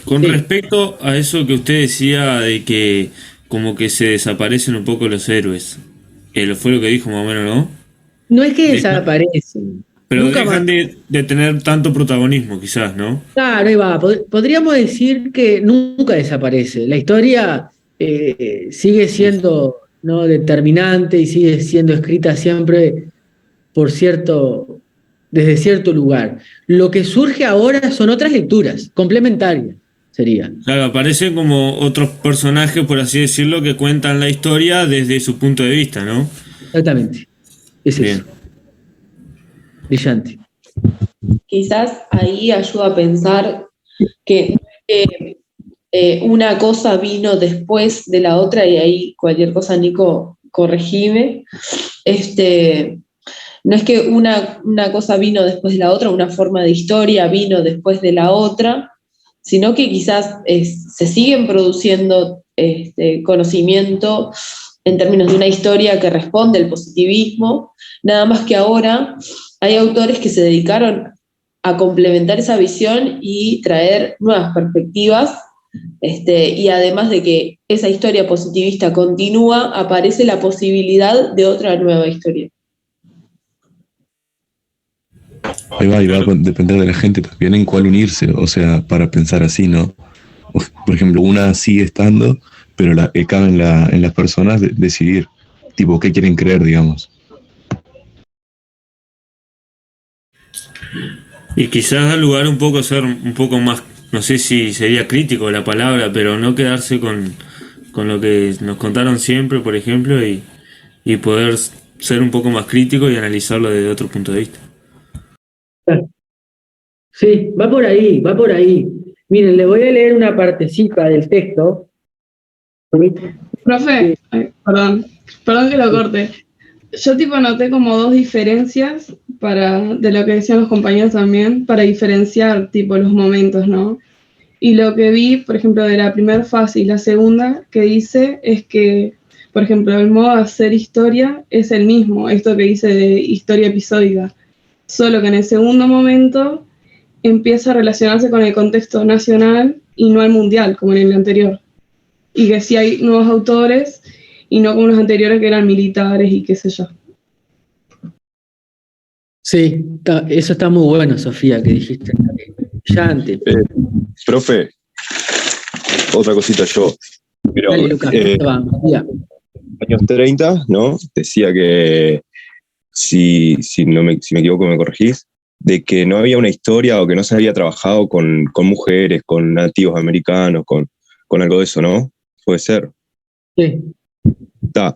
S3: con
S1: Sí.
S3: respecto a eso que usted decía de que como que se desaparecen un poco los héroes, fue lo que dijo más o menos, ¿no?
S1: No es que
S3: Deja-
S1: desaparecen.
S3: pero
S1: Nunca más.
S3: dejan de tener tanto protagonismo, quizás, ¿no?
S1: Claro, ahí va. Podríamos decir que nunca desaparece. La historia sigue siendo, ¿no?, determinante y sigue siendo escrita siempre por desde cierto lugar. Lo que surge ahora son otras lecturas, complementarias, sería.
S3: Claro, aparecen como otros personajes, por así decirlo, que cuentan la historia desde su punto de vista, ¿no?
S1: Exactamente. Es
S3: Bien.
S1: eso. Brillante.
S4: Quizás ahí ayuda a pensar que una cosa vino después de la otra, y ahí cualquier cosa, Nico, corregime. No es que una cosa vino después de la otra, una forma de historia vino después de la otra, sino que quizás se siguen produciendo conocimiento en términos de una historia que responde al positivismo, nada más que ahora hay autores que se dedicaron a complementar esa visión y traer nuevas perspectivas, y además de que esa historia positivista continúa, aparece la posibilidad de otra nueva historia.
S5: Ahí va a depender de la gente también en cuál unirse, o sea, para pensar así, ¿no? Por ejemplo, una sigue estando, pero cabe en las personas decidir, tipo, qué quieren creer, digamos.
S3: Y quizás da lugar un poco a ser un poco más, no sé si sería crítico la palabra, pero no quedarse con lo que nos contaron siempre, por ejemplo, y poder ser un poco más crítico y analizarlo desde otro punto de vista.
S1: Sí, va por ahí, va por ahí. Miren, le voy a leer una partecita del texto.
S8: Profe, ay, perdón que lo corte. Yo tipo noté como dos diferencias de lo que decían los compañeros también, para diferenciar tipo los momentos, ¿no? Y lo que vi, por ejemplo, de la primera fase y la segunda, que dice es que, por ejemplo, el modo de hacer historia es el mismo, esto que dice de historia episódica, solo que en el segundo momento empieza a relacionarse con el contexto nacional y no al mundial, como en el anterior. Y que sí hay nuevos autores y no como los anteriores que eran militares y qué sé yo.
S1: Sí, eso está muy bueno, Sofía, que dijiste. Brillante.
S9: Profe, otra cosita yo. Pero,
S1: Dale, Lucas, vamos, ya.
S9: años 30, ¿no? Decía que, si me equivoco me corregís, de que no había una historia o que no se había trabajado con mujeres, con nativos americanos, con algo de eso, ¿no? Puede ser.
S1: Sí.
S9: Está.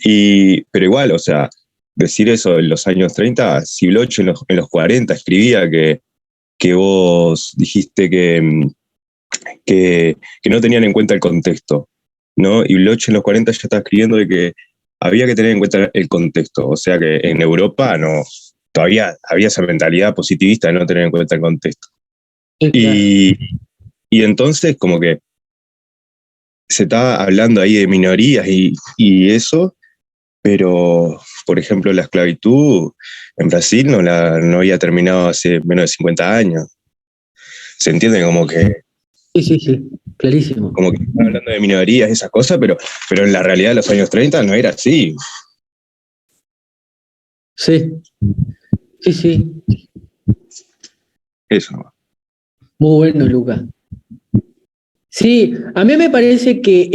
S9: Pero igual, o sea, decir eso en los años 30, si Bloch en los 40 escribía que vos dijiste que no tenían en cuenta el contexto, ¿no? Y Bloch en los 40 ya estaba escribiendo de que había que tener en cuenta el contexto, o sea que en Europa no, todavía había esa mentalidad positivista de no tener en cuenta el contexto.
S1: Sí, claro.
S9: Y entonces como que se está hablando ahí de minorías y eso, pero por ejemplo la esclavitud en Brasil no había terminado hace menos de 50 años. Se entiende como que
S1: Sí, clarísimo.
S9: como que está hablando de minorías, esas cosas, pero en la realidad de los años 30 no era así.
S1: Sí, sí.
S9: Eso nomás.
S1: Muy bueno, Lucas. Sí, a mí me parece que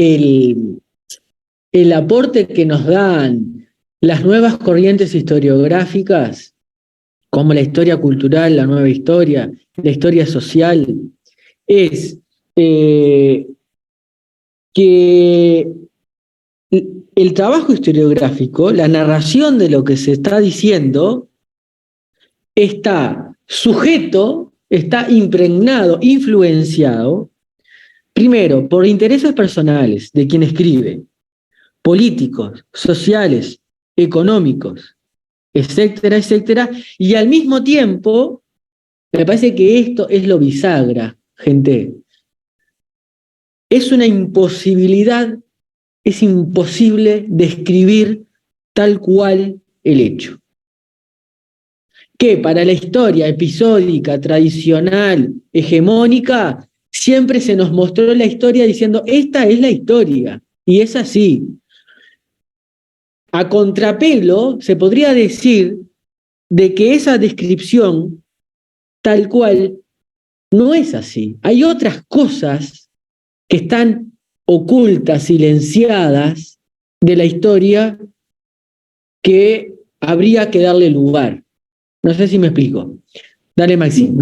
S1: el aporte que nos dan las nuevas corrientes historiográficas, como la historia cultural, la nueva historia, la historia social, es que el trabajo historiográfico, la narración de lo que se está diciendo, está sujeto, está impregnado, influenciado, primero, por intereses personales de quien escribe, políticos, sociales, económicos, etcétera, etcétera, y al mismo tiempo, me parece que esto es lo bisagra, gente. Es una imposibilidad, es imposible describir tal cual el hecho. Que para la historia episódica, tradicional, hegemónica, siempre se nos mostró la historia diciendo, esta es la historia, y es así. A contrapelo, se podría decir de que esa descripción, tal cual, no es así. Hay otras cosas que están ocultas, silenciadas de la historia que habría que darle lugar. No sé si me explico. Dale, Maxi.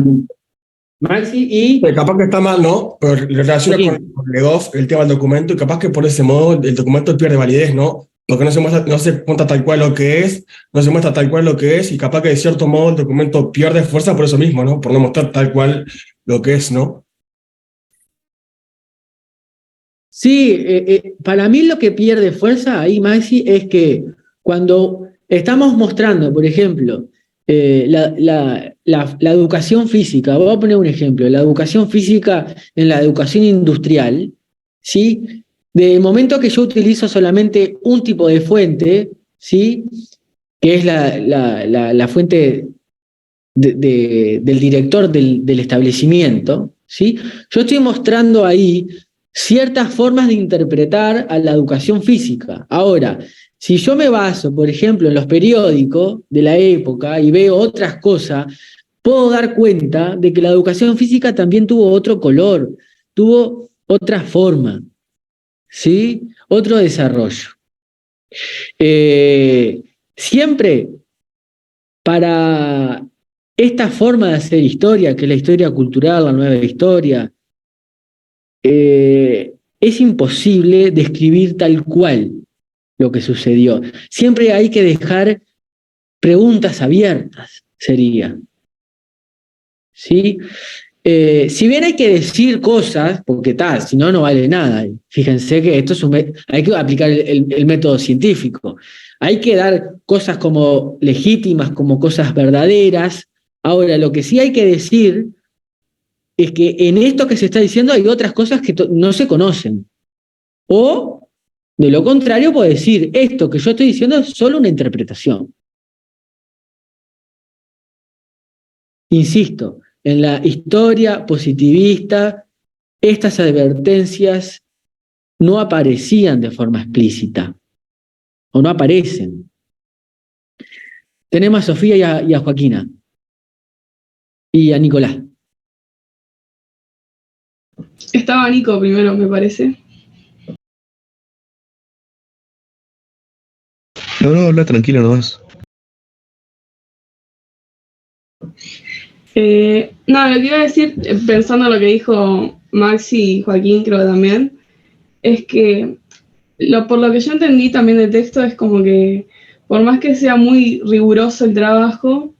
S1: Maxi y...
S10: Capaz que está mal, ¿no? Pero lo relaciona con Legov, el tema del documento, y capaz que por ese modo el documento pierde validez, ¿no? Porque no se cuenta tal cual lo que es, no se muestra tal cual lo que es, y capaz que de cierto modo el documento pierde fuerza por eso mismo, ¿no? Por no mostrar tal cual lo que es, ¿no?
S1: Sí, para mí lo que pierde fuerza ahí, Maxi, es que cuando estamos mostrando, por ejemplo, la educación física, voy a poner un ejemplo, la educación física en la educación industrial, ¿sí? De momento que yo utilizo solamente un tipo de fuente, ¿sí? Que es la fuente del director del establecimiento, ¿sí? Yo estoy mostrando ahí ciertas formas de interpretar a la educación física. Ahora, si yo me baso, por ejemplo, en los periódicos de la época y veo otras cosas, puedo dar cuenta de que la educación física también tuvo otro color, tuvo otra forma, ¿sí? Otro desarrollo. Siempre para esta forma de hacer historia, que es la historia cultural, la nueva historia, es imposible describir tal cual lo que sucedió. Siempre hay que dejar preguntas abiertas, sería. ¿Sí? Si bien hay que decir cosas, porque tal, si no, no vale nada. Fíjense que esto es hay que aplicar el método científico. Hay que dar cosas como legítimas, como cosas verdaderas. Ahora, lo que sí hay que decir es que en esto que se está diciendo hay otras cosas que no se conocen. O, de lo contrario, puedo decir, esto que yo estoy diciendo es solo una interpretación. Insisto, en la historia positivista, estas advertencias no aparecían de forma explícita, o no aparecen. Tenemos a Sofía y a Joaquina, y a Nicolás.
S8: Estaba Nico primero, me parece.
S5: No, habla tranquilo nomás.
S8: No, lo que iba a decir, pensando en lo que dijo Maxi y Joaquín, creo que también, es que por lo que yo entendí también del texto es como que por más que sea muy riguroso el trabajo,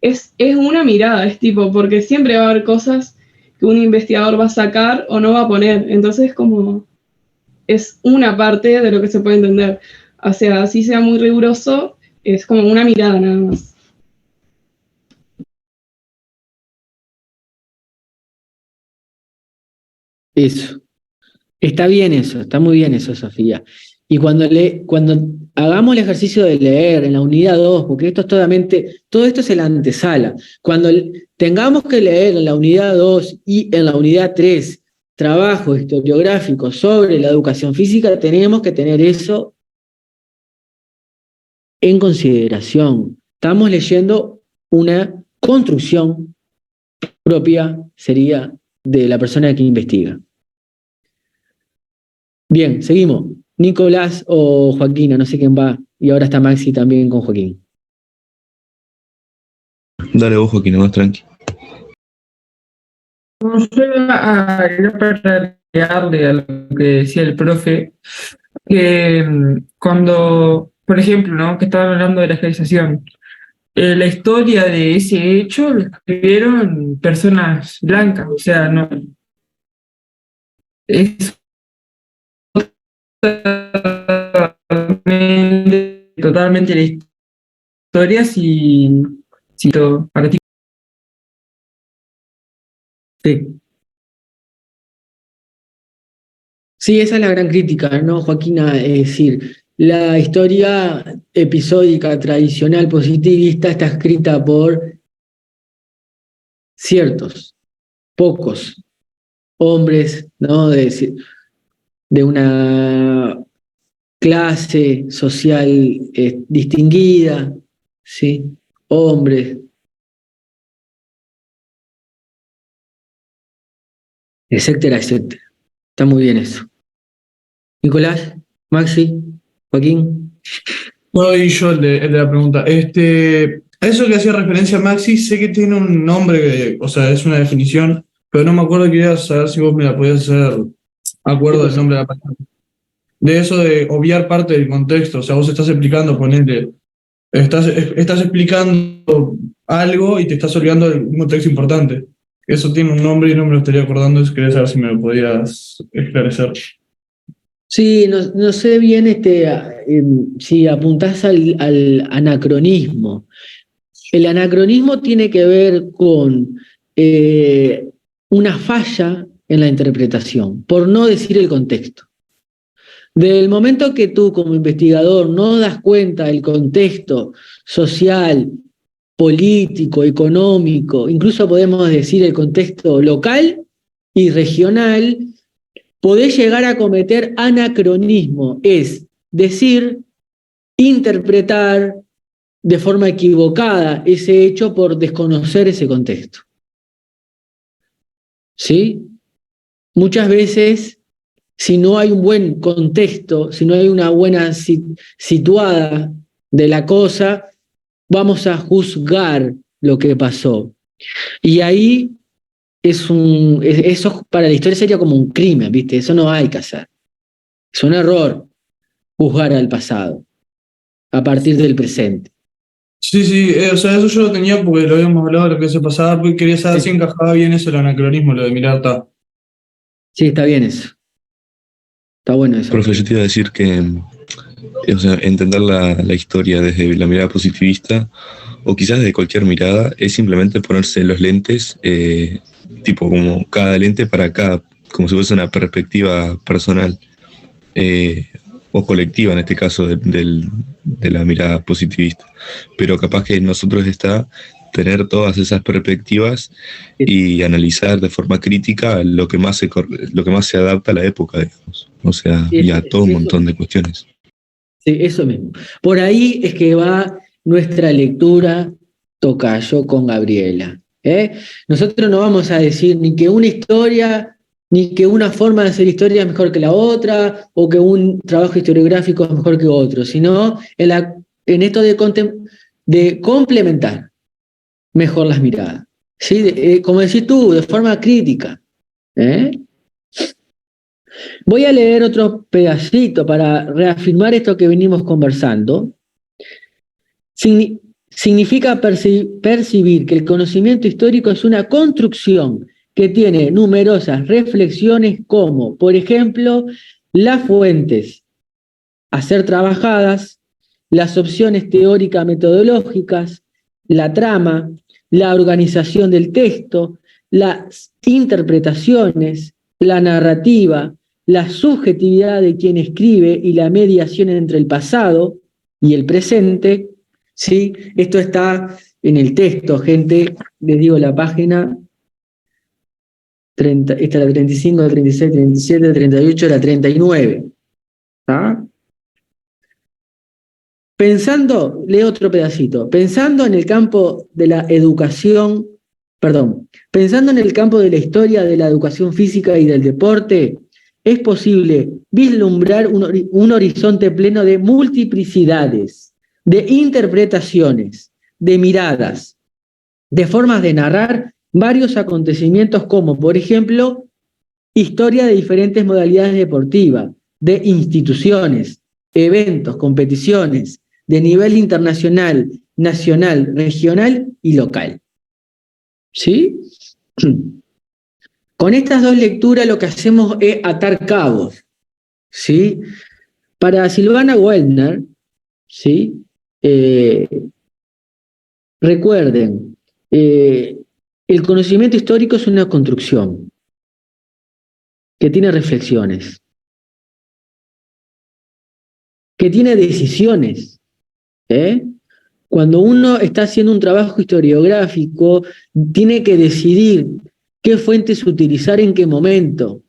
S8: es una mirada, es tipo, porque siempre va a haber cosas que un investigador va a sacar o no va a poner, entonces como es una parte de lo que se puede entender. O sea, así sea muy riguroso, es como una mirada nada más.
S1: Eso. Está bien eso, está muy bien eso, Sofía. Y cuando hagamos el ejercicio de leer en la unidad 2, porque todo esto es en la antesala, cuando tengamos que leer en la unidad 2 y en la unidad 3 trabajo historiográfico sobre la educación física, tenemos que tener eso en consideración. Estamos leyendo una construcción propia, sería, de la persona que investiga. Bien, seguimos. Nicolás o Joaquina, no sé quién va. Y ahora está Maxi también con Joaquín.
S5: Dale vos, Joaquín, nomás tranqui.
S6: No, yo iba para agregarle a lo que decía el profe, que cuando, por ejemplo, ¿no? Que estaban hablando de la esclavización, la historia de ese hecho lo escribieron personas blancas, o sea, no es totalmente totalmente la historia si para ti.
S1: Sí. Sí, esa es la gran crítica, ¿no, Joaquina? Es decir, la historia episódica, tradicional, positivista, está escrita por ciertos, pocos hombres, ¿no? De una clase social distinguida, ¿sí? Hombres, etcétera, etcétera. Está muy bien eso. Nicolás, Maxi, Joaquín.
S11: No, y yo el de la pregunta. A eso que hacía referencia Maxi, sé que tiene un nombre, o sea, es una definición, pero no me acuerdo, quería saber si vos me la podías hacer acuerdo del nombre de la palabra. De eso de obviar parte del contexto, o sea, vos estás explicando, ponele, estás explicando algo y te estás olvidando de un contexto importante. Eso tiene un nombre y no me lo estaría acordando, quería saber si me lo podías esclarecer.
S1: Sí, no sé bien si apuntás al anacronismo. El anacronismo tiene que ver con una falla en la interpretación, por no decir el contexto. Del momento que tú como investigador no das cuenta del contexto social, político, económico, incluso podemos decir el contexto local y regional, podés llegar a cometer anacronismo, es decir, interpretar de forma equivocada ese hecho por desconocer ese contexto. ¿Sí? Muchas veces, si no hay un buen contexto, si no hay una buena situada de la cosa, vamos a juzgar lo que pasó. Y ahí eso para la historia sería como un crimen, ¿viste? Eso no hay que hacer. Es un error juzgar al pasado a partir del presente.
S11: Sí, sí, o sea, eso yo lo tenía porque lo habíamos hablado de lo que se pasaba, porque quería saber si encajaba bien eso, el anacronismo, lo de mirar.
S1: Sí, está bien eso. Está bueno eso.
S5: Profe, yo te iba a decir que, o sea, entender la historia desde la mirada positivista, o quizás de cualquier mirada, es simplemente ponerse los lentes, tipo como cada lente para cada, como si fuese una perspectiva personal, o colectiva en este caso de la mirada positivista. Pero capaz que en nosotros está tener todas esas perspectivas y analizar de forma crítica lo que más se adapta a la época, digamos. O sea, y a todo un montón de cuestiones.
S1: Sí, eso mismo. Por ahí es que va nuestra lectura tocayo con Gabriela. Nosotros no vamos a decir ni que una historia, ni que una forma de hacer historia es mejor que la otra, o que un trabajo historiográfico es mejor que otro, sino en esto de complementar mejor las miradas. ¿Sí? Como decís tú, de forma crítica. Voy a leer otro pedacito para reafirmar esto que venimos conversando. Significa percibir que el conocimiento histórico es una construcción que tiene numerosas reflexiones como, por ejemplo, las fuentes a ser trabajadas, las opciones teórica-metodológicas, la trama, la organización del texto, las interpretaciones, la narrativa, la subjetividad de quien escribe y la mediación entre el pasado y el presente. ¿Sí? Esto está en el texto, gente, les digo la página, esta es la 35, la 36, 37, la 38, la 39. ¿Está? Leo otro pedacito, pensando en el campo de la educación, pensando en el campo de la historia de la educación física y del deporte, es posible vislumbrar un horizonte pleno de multiplicidades, de interpretaciones, de miradas, de formas de narrar varios acontecimientos como, por ejemplo, historia de diferentes modalidades deportivas, de instituciones, eventos, competiciones, de nivel internacional, nacional, regional y local. ¿Sí? Con estas dos lecturas lo que hacemos es atar cabos. ¿Sí? Para Silvana Wellner, ¿sí? Recuerden, el conocimiento histórico es una construcción que tiene reflexiones, que tiene decisiones, ¿eh? Cuando uno está haciendo un trabajo historiográfico, tiene que decidir qué fuentes utilizar en qué momento.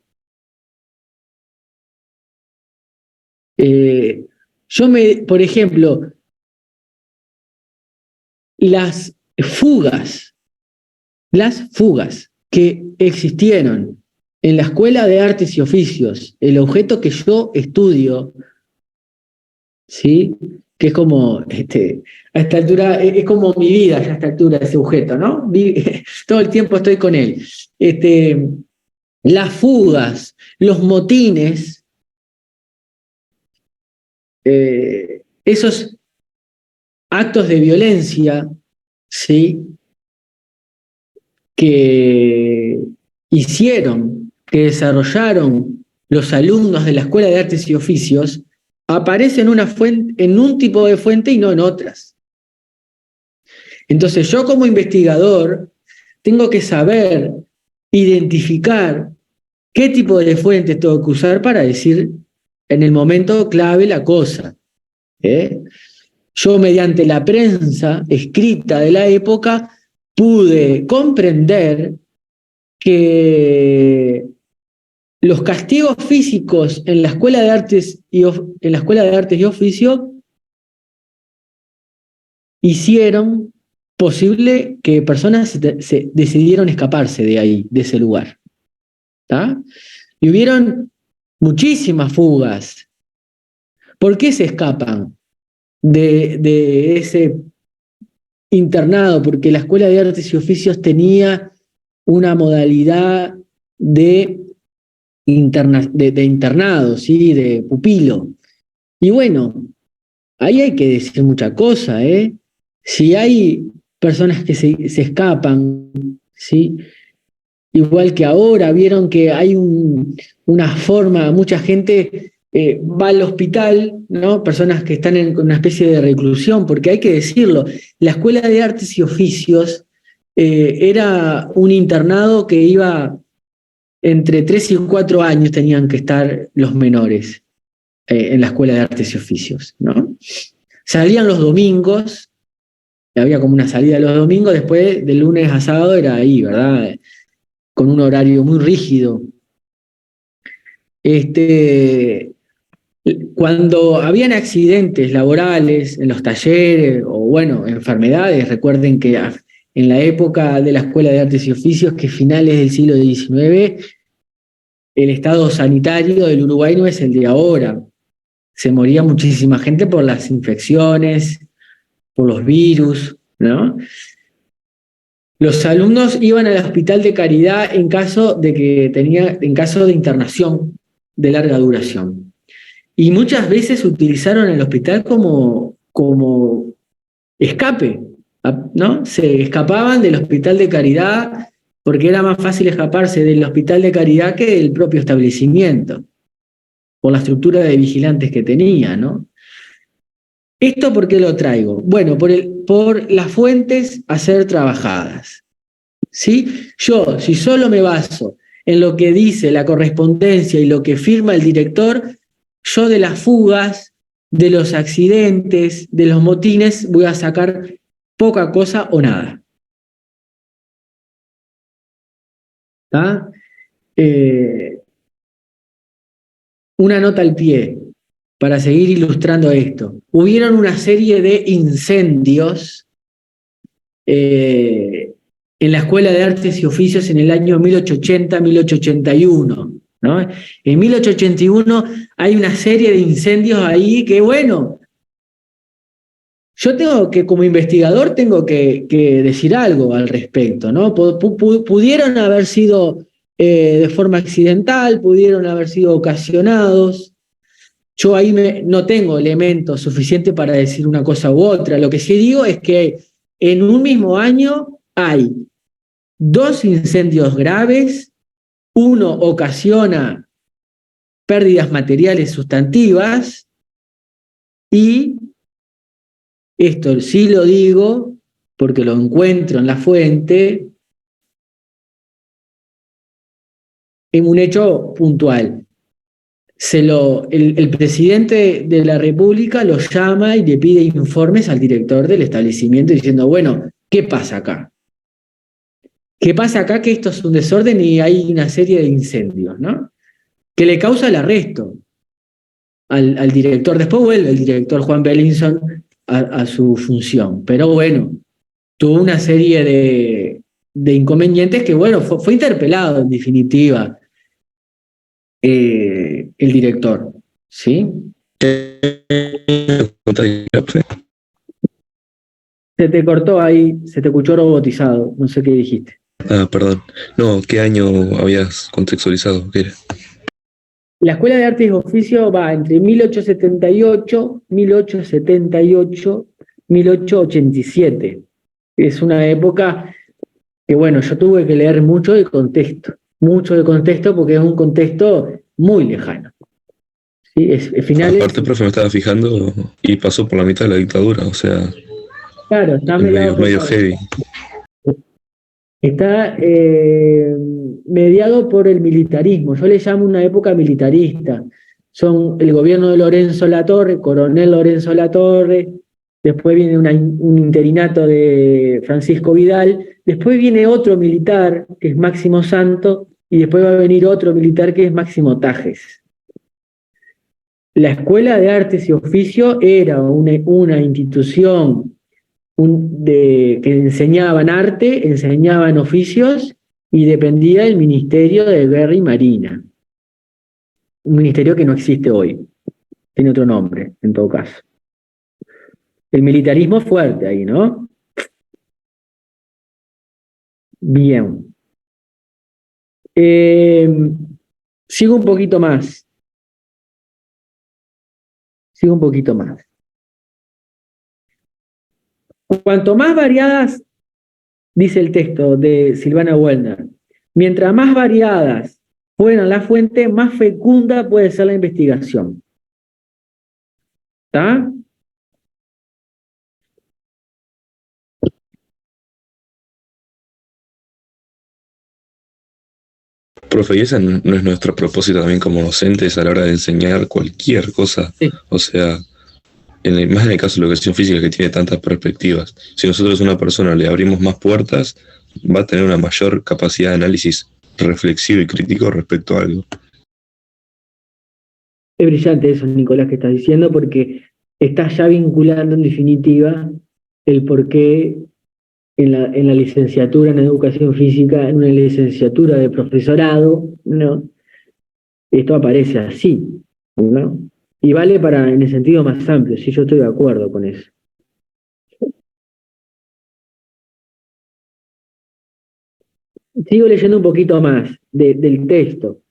S1: Por ejemplo, las fugas que existieron en la Escuela de Artes y Oficios, el objeto que yo estudio, ¿sí? Que es como, a esta altura, es como mi vida a esta altura, ese objeto, ¿no? Todo el tiempo estoy con él. Las fugas, los motines, esos actos de violencia, ¿sí? Que hicieron, que desarrollaron los alumnos de la Escuela de Artes y Oficios, aparecen en un tipo de fuente y no en otras. Entonces yo como investigador tengo que saber identificar qué tipo de fuentes tengo que usar para decir en el momento clave la cosa. Yo mediante la prensa escrita de la época pude comprender que los castigos físicos en la Escuela de Artes y Oficios hicieron posible que personas se decidieron escaparse de ahí, de ese lugar. ¿Tá? Y hubieron muchísimas fugas. ¿Por qué se escapan de ese internado? Porque la Escuela de Artes y Oficios tenía una modalidad de internado, ¿sí? De pupilo. Y bueno, ahí hay que decir mucha cosa, ¿eh? Si hay personas que se escapan, ¿sí? Igual que ahora, vieron que hay una forma, mucha gente va al hospital, ¿no? Personas que están en una especie de reclusión, porque hay que decirlo, la Escuela de Artes y Oficios era un internado que iba entre 3 y 4 años tenían que estar los menores en la Escuela de Artes y Oficios, ¿no? Salían los domingos, había como una salida los domingos, después de lunes a sábado era ahí, ¿verdad? Con un horario muy rígido. Cuando habían accidentes laborales en los talleres o, bueno, enfermedades, recuerden que en la época de la Escuela de Artes y Oficios, que finales del siglo XIX, el estado sanitario del Uruguay no es el de ahora. Se moría muchísima gente por las infecciones, por los virus, ¿no? Los alumnos iban al hospital de Caridad en caso de internación de larga duración. Y muchas veces utilizaron el hospital como escape, ¿no? Se escapaban del hospital de Caridad porque era más fácil escaparse del hospital de Caridad que del propio establecimiento, por la estructura de vigilantes que tenía, ¿no? ¿Esto por qué lo traigo? Bueno, por las fuentes a ser trabajadas, ¿sí? Yo, si solo me baso en lo que dice la correspondencia y lo que firma el director, yo de las fugas, de los accidentes, de los motines, voy a sacar poca cosa o nada. ¿Tá? Una nota al pie para seguir ilustrando esto. Hubieron una serie de incendios en la Escuela de Artes y Oficios en el año 1880-1881. ¿No? En 1881 hay una serie de incendios ahí que, bueno, yo como investigador tengo que decir algo al respecto, ¿no? Pudieron haber sido de forma accidental, pudieron haber sido ocasionados. Yo ahí no tengo elementos suficientes para decir una cosa u otra. Lo que sí digo es que en un mismo año hay 2 incendios graves, uno ocasiona pérdidas materiales sustantivas y Esto sí lo digo porque lo encuentro en la fuente, en un hecho puntual. El presidente de la República lo llama y le pide informes al director del establecimiento diciendo, bueno, ¿qué pasa acá? ¿Qué pasa acá? Que esto es un desorden y hay una serie de incendios, ¿no? Que le causa el arresto al director. Después vuelve el director Juan Bellinson a su función. Pero bueno, tuvo una serie de inconvenientes que, bueno, fue interpelado en definitiva el director, ¿sí? Se te cortó ahí, se te escuchó robotizado, no sé qué dijiste.
S5: Ah, perdón. No, ¿qué año habías contextualizado? ¿Qué era?
S1: La Escuela de Artes y Oficios va entre 1878, 1878, 1887. Es una época que, bueno, yo tuve que leer mucho de contexto porque es un contexto muy lejano. ¿Sí? Es finales.
S5: Aparte, profe, me estaba fijando y pasó por la mitad de la dictadura, o sea,
S1: Claro, está
S5: medio heavy.
S1: Está mediado por el militarismo. Yo le llamo una época militarista. Son el gobierno de Lorenzo Latorre, coronel Lorenzo Latorre, después viene un interinato de Francisco Vidal, después viene otro militar, que es Máximo Santo, y después va a venir otro militar que es Máximo Tajes. La Escuela de Artes y Oficios era una institución que enseñaban arte, enseñaban oficios y dependía del Ministerio de Guerra y Marina. Un ministerio que no existe hoy, tiene otro nombre, en todo caso. El militarismo es fuerte ahí, ¿no? Bien. Sigo un poquito más. Cuanto más variadas, dice el texto de Silvana Wellner, mientras más variadas fueran las fuentes, más fecunda puede ser la investigación. ¿Está?
S5: Profe, ¿y ese no es nuestro propósito también como docentes a la hora de enseñar cualquier cosa?
S1: Sí.
S5: O sea, más en el caso de la educación física que tiene tantas perspectivas. Si nosotros a una persona le abrimos más puertas, va a tener una mayor capacidad de análisis reflexivo y crítico respecto a algo.
S1: Es brillante eso, Nicolás, que estás diciendo, porque estás ya vinculando en definitiva el por qué en la licenciatura en educación física, en una licenciatura de profesorado, ¿no? Esto aparece así, ¿no? Y vale en el sentido más amplio, sí, yo estoy de acuerdo con eso. Sigo leyendo un poquito más del texto.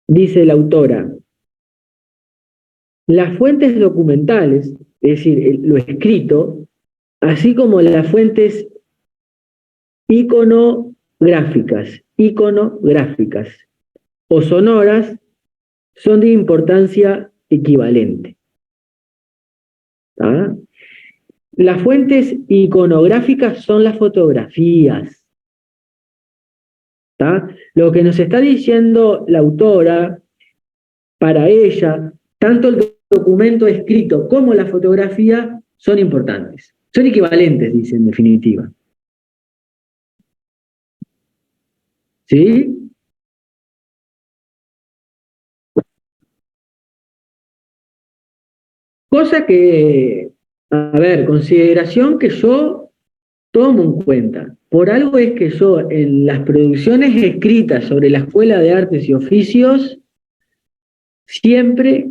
S1: Dice la autora, las fuentes documentales, es decir, lo escrito, así como las fuentes iconográficas o sonoras, son de importancia equivalente. ¿Ah? Las fuentes iconográficas son las fotografías. ¿Ah? Lo que nos está diciendo la autora, para ella, tanto el documento escrito como la fotografía son importantes. Son equivalentes, dice en definitiva. ¿Sí? Cosa que, a ver, consideración que yo tomo en cuenta. Por algo es que yo en las producciones escritas sobre la Escuela de Artes y Oficios siempre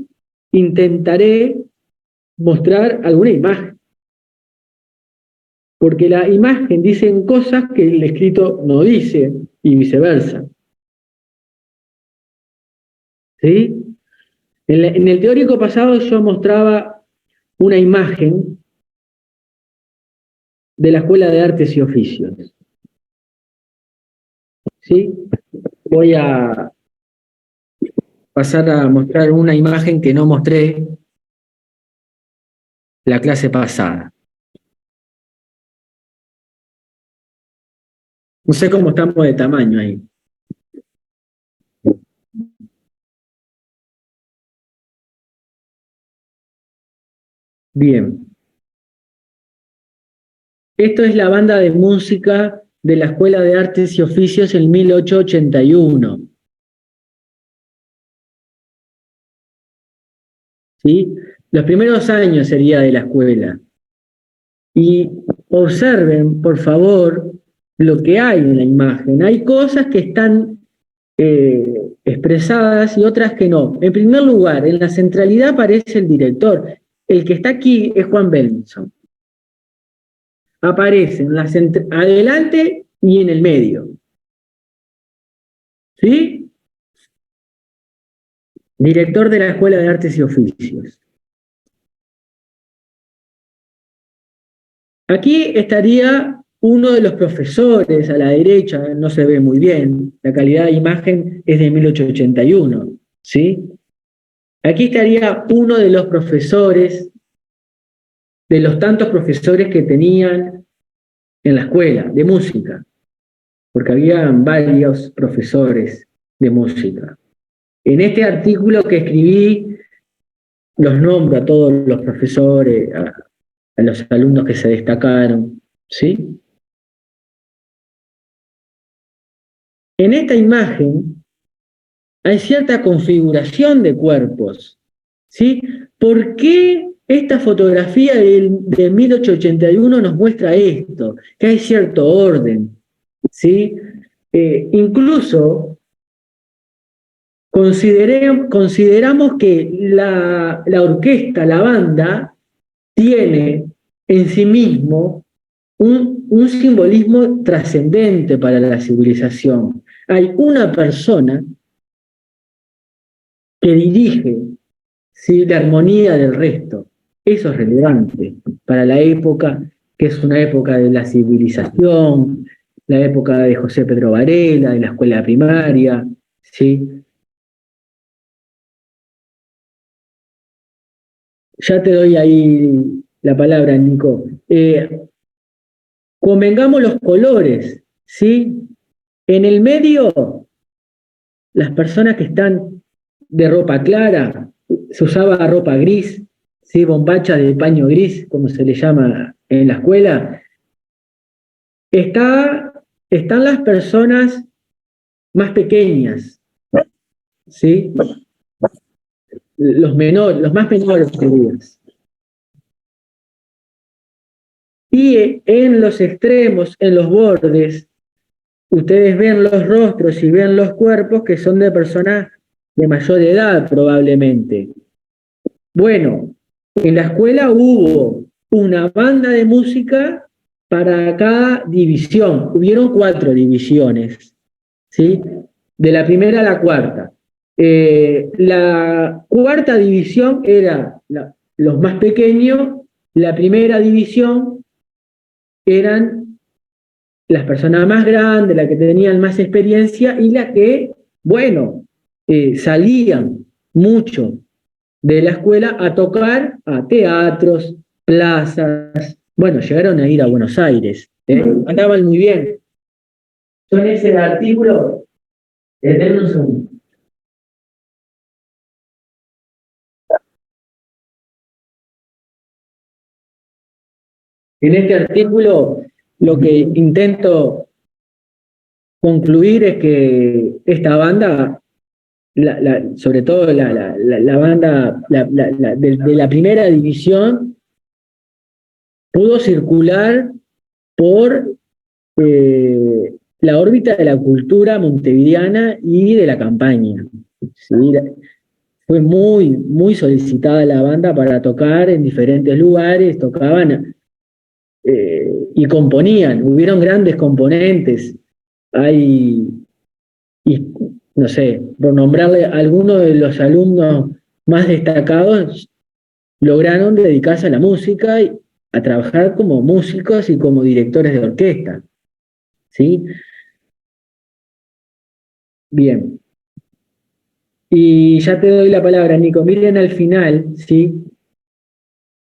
S1: intentaré mostrar alguna imagen. Porque la imagen dice cosas que el escrito no dice y viceversa. ¿Sí? En el teórico pasado yo mostraba una imagen de la Escuela de Artes y Oficios. ¿Sí? Voy a pasar a mostrar una imagen que no mostré la clase pasada. No sé cómo estamos de tamaño ahí. Bien. Esto es la banda de música de la Escuela de Artes y Oficios en 1881. ¿Sí? Los primeros años sería de la escuela. Y observen, por favor, lo que hay en la imagen. Hay cosas que están expresadas y otras que no. En primer lugar, en la centralidad aparece el director. El que está aquí es Juan Bellinson. Aparece en adelante y en el medio. ¿Sí? Director de la Escuela de Artes y Oficios. Aquí estaría uno de los profesores a la derecha, no se ve muy bien, la calidad de imagen es de 1881, ¿sí? Aquí estaría uno de los profesores, de los tantos profesores que tenían en la escuela de música, porque había varios profesores de música. En este artículo que escribí, los nombro a todos los profesores, a los alumnos que se destacaron, ¿sí? En esta imagen hay cierta configuración de cuerpos, ¿sí? ¿Por qué esta fotografía de 1881 nos muestra esto? Que hay cierto orden, ¿sí? Incluso consideramos que la orquesta, la banda, tiene en sí mismo un simbolismo trascendente para la civilización. Hay una persona que dirige, ¿sí?, la armonía del resto. Eso es relevante para la época, que es una época de la civilización, la época de José Pedro Varela, de la escuela primaria, ¿sí? Ya te doy ahí la palabra, Nico. Convengamos los colores, ¿sí? En el medio, las personas que están de ropa clara, se usaba ropa gris, ¿sí? Bombacha de paño gris, como se le llama en la escuela. Están las personas más pequeñas, ¿sí? Los más menores, queridas. Y en los extremos, en los bordes, ustedes ven los rostros y ven los cuerpos que son de personas de mayor edad, probablemente. Bueno, en la escuela hubo una banda de música para cada división. Hubieron 4 divisiones, ¿sí? De la primera a la cuarta. La cuarta división era los más pequeños, la primera división eran las personas más grandes, las que tenían más experiencia y las que, bueno, salían mucho de la escuela a tocar a teatros, plazas. Bueno, llegaron a ir a Buenos Aires. Andaban muy bien. Yo en ese artículo, denme un segundo. En este artículo lo que intento concluir es que esta banda, sobre todo la banda de la primera división, pudo circular por la órbita de la cultura montevideana y de la campaña. ¿Sí? Fue muy, muy solicitada la banda para tocar en diferentes lugares, tocaban y componían, hubieron grandes componentes. Hay, y, no sé, por nombrarle a algunos de los alumnos más destacados, lograron dedicarse a la música y a trabajar como músicos y como directores de orquesta. ¿Sí? Bien. Y ya te doy la palabra, Nico. Miren al final, ¿sí?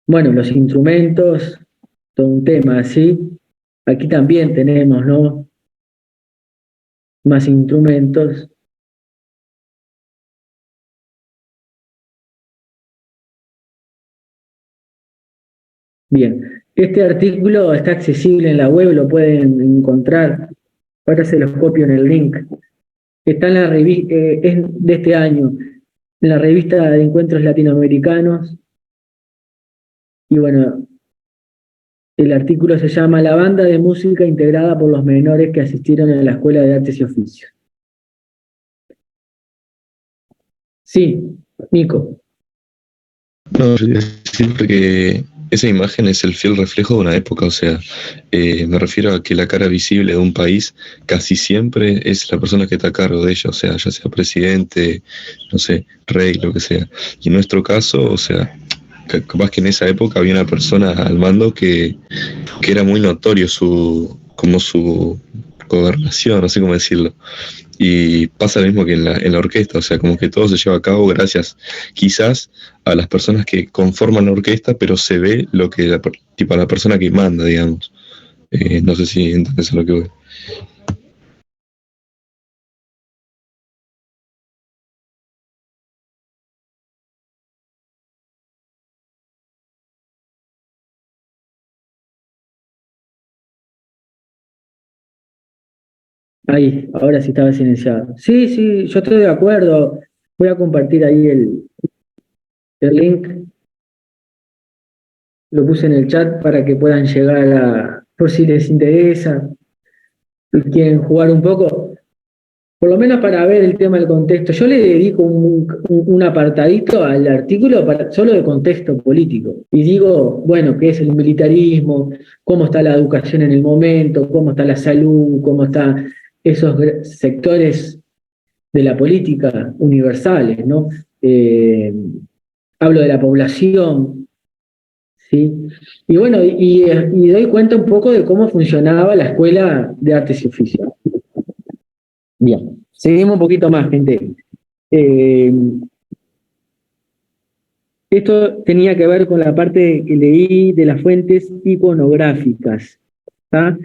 S1: Bueno, los instrumentos, todo un tema, ¿sí? Aquí también tenemos, ¿no? Más instrumentos. Bien, este artículo está accesible en la web, lo pueden encontrar. Ahora se los copio en el link. Está en la revista, es de este año, en la revista de Encuentros Latinoamericanos. Y bueno, el artículo se llama La banda de música integrada por los menores que asistieron a la Escuela de Artes y Oficios. Sí, Nico.
S5: No, yo siempre que esa imagen es el fiel reflejo de una época, o sea, me refiero a que la cara visible de un país casi siempre es la persona que está a cargo de ella, o sea, ya sea presidente, no sé, rey, lo que sea. Y en nuestro caso, o sea, capaz que en esa época había una persona al mando que era muy notorio como su gobernación, no sé cómo decirlo. Y pasa lo mismo que en la orquesta, o sea, como que todo se lleva a cabo gracias quizás a las personas que conforman la orquesta, pero se ve lo que tipo la persona que manda, digamos. No sé si entiendes a lo que voy.
S1: Ahí, ahora sí estaba silenciado. Sí, sí, yo estoy de acuerdo. Voy a compartir ahí el link. Lo puse en el chat para que puedan llegar por si les interesa y quieren jugar un poco, por lo menos para ver el tema del contexto. Yo le dedico un apartadito al artículo solo de contexto político. Y digo, bueno, qué es el militarismo, cómo está la educación en el momento, cómo está la salud, cómo están esos sectores de la política universales, ¿no? Hablo de la población, ¿sí? Y bueno, y doy cuenta un poco de cómo funcionaba la Escuela de Artes y Oficios. Bien, seguimos un poquito más, gente. Esto tenía que ver con la parte que leí de las fuentes iconográficas. ¿Tá?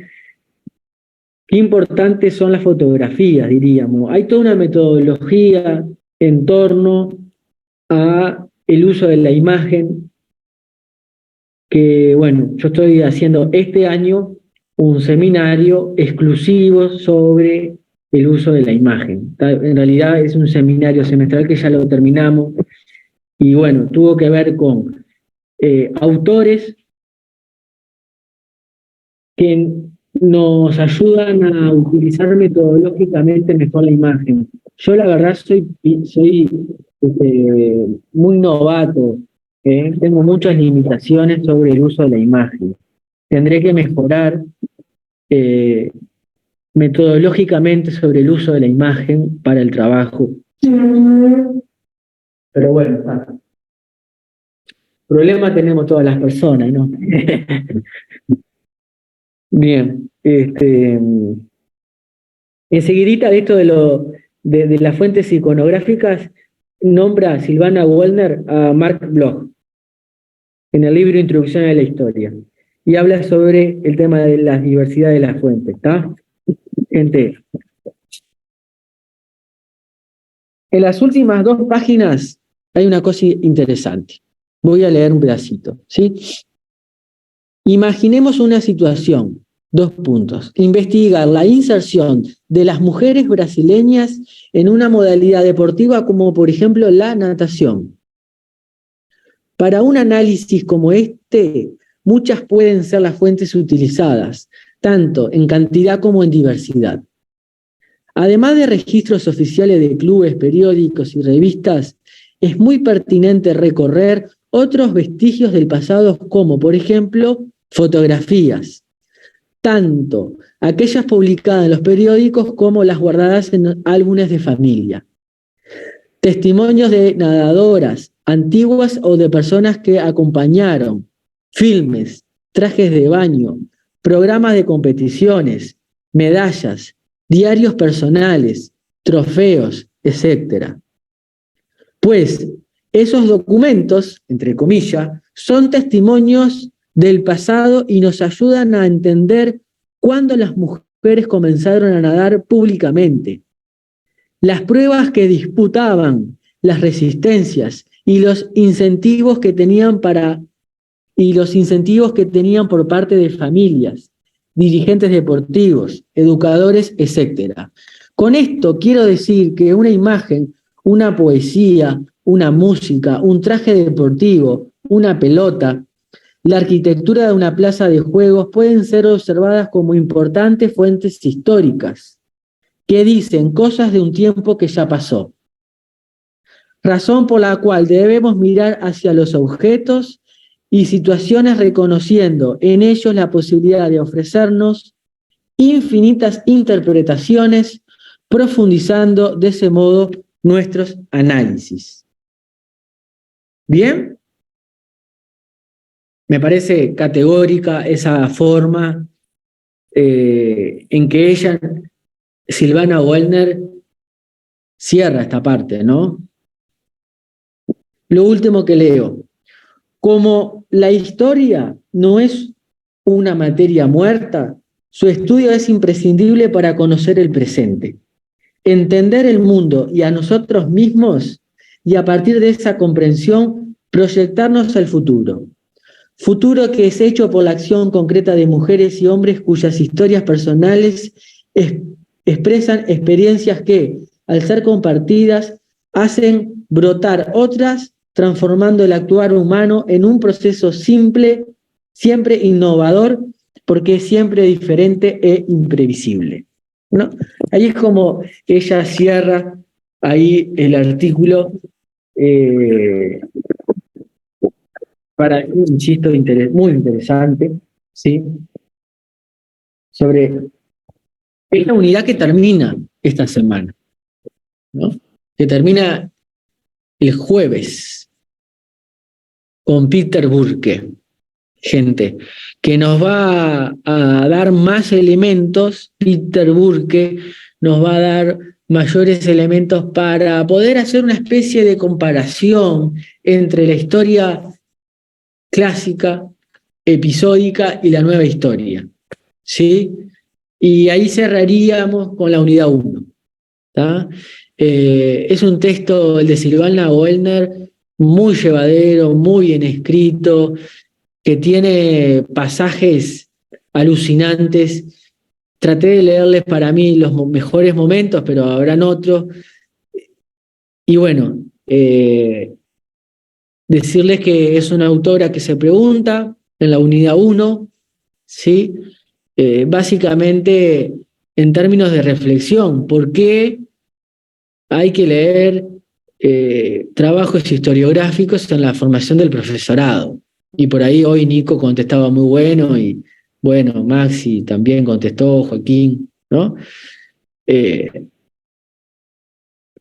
S1: Qué importantes son las fotografías, diríamos. Hay toda una metodología en torno a el uso de la imagen que, bueno, yo estoy haciendo este año un seminario exclusivo sobre el uso de la imagen. En realidad es un seminario semestral que ya lo terminamos y, bueno, tuvo que ver con autores que nos ayudan a utilizar metodológicamente mejor la imagen. Yo la verdad soy muy novato, tengo muchas limitaciones sobre el uso de la imagen. Tendré que mejorar metodológicamente sobre el uso de la imagen para el trabajo. Pero bueno, problema tenemos todas las personas, ¿no? Bien, enseguidita de esto de las fuentes iconográficas, nombra Silvana Wollner a Mark Bloch en el libro Introducción a la Historia y habla sobre el tema de la diversidad de las fuentes, ¿está? Gente, en las últimas 2 páginas hay una cosa interesante. Voy a leer un pedacito, ¿sí? Imaginemos una situación, 2 puntos. Investigar la inserción de las mujeres brasileñas en una modalidad deportiva como por ejemplo la natación. Para un análisis como este, muchas pueden ser las fuentes utilizadas, tanto en cantidad como en diversidad. Además de registros oficiales de clubes, periódicos y revistas, es muy pertinente recorrer otros vestigios del pasado como, por ejemplo, fotografías, tanto aquellas publicadas en los periódicos como las guardadas en álbumes de familia. Testimonios de nadadoras antiguas o de personas que acompañaron, filmes, trajes de baño, programas de competiciones, medallas, diarios personales, trofeos, etc. Pues esos documentos, entre comillas, son testimonios del pasado y nos ayudan a entender cuándo las mujeres comenzaron a nadar públicamente. Las pruebas que disputaban, las resistencias y los incentivos que tenían por parte de familias, dirigentes deportivos, educadores, etc. Con esto quiero decir que una imagen, una poesía, una música, un traje deportivo, una pelota, la arquitectura de una plaza de juegos pueden ser observadas como importantes fuentes históricas que dicen cosas de un tiempo que ya pasó. Razón por la cual debemos mirar hacia los objetos y situaciones reconociendo en ellos la posibilidad de ofrecernos infinitas interpretaciones, profundizando de ese modo nuestros análisis. ¿Bien? Me parece categórica esa forma en que ella, Silvana Wellner, cierra esta parte, ¿no? Lo último que leo. Como la historia no es una materia muerta, su estudio es imprescindible para conocer el presente, entender el mundo y a nosotros mismos, y a partir de esa comprensión proyectarnos al futuro. Futuro que es hecho por la acción concreta de mujeres y hombres cuyas historias personales expresan experiencias que, al ser compartidas, hacen brotar otras, transformando el actuar humano en un proceso simple, siempre innovador, porque es siempre diferente e imprevisible, ¿no? Ahí es como ella cierra ahí el artículo, para mí, insisto, muy interesante, ¿sí? Sobre esta unidad que termina esta semana, ¿no? Que termina el jueves con Peter Burke, gente, que nos va a dar más elementos. Peter Burke nos va a dar mayores elementos para poder hacer una especie de comparación entre la historia clásica, episódica y la nueva historia, ¿sí? Y ahí cerraríamos con la unidad 1. Es un texto, el de Silvana Wellner, muy llevadero, muy bien escrito, que tiene pasajes alucinantes. Traté de leerles para mí los mejores momentos, pero habrán otros. Y bueno, decirles que es una autora que se pregunta en la unidad 1, ¿sí? Básicamente en términos de reflexión, ¿por qué hay que leer trabajos historiográficos en la formación del profesorado? Y por ahí hoy Nico contestaba muy bueno, y bueno, Maxi también contestó, Joaquín, ¿no?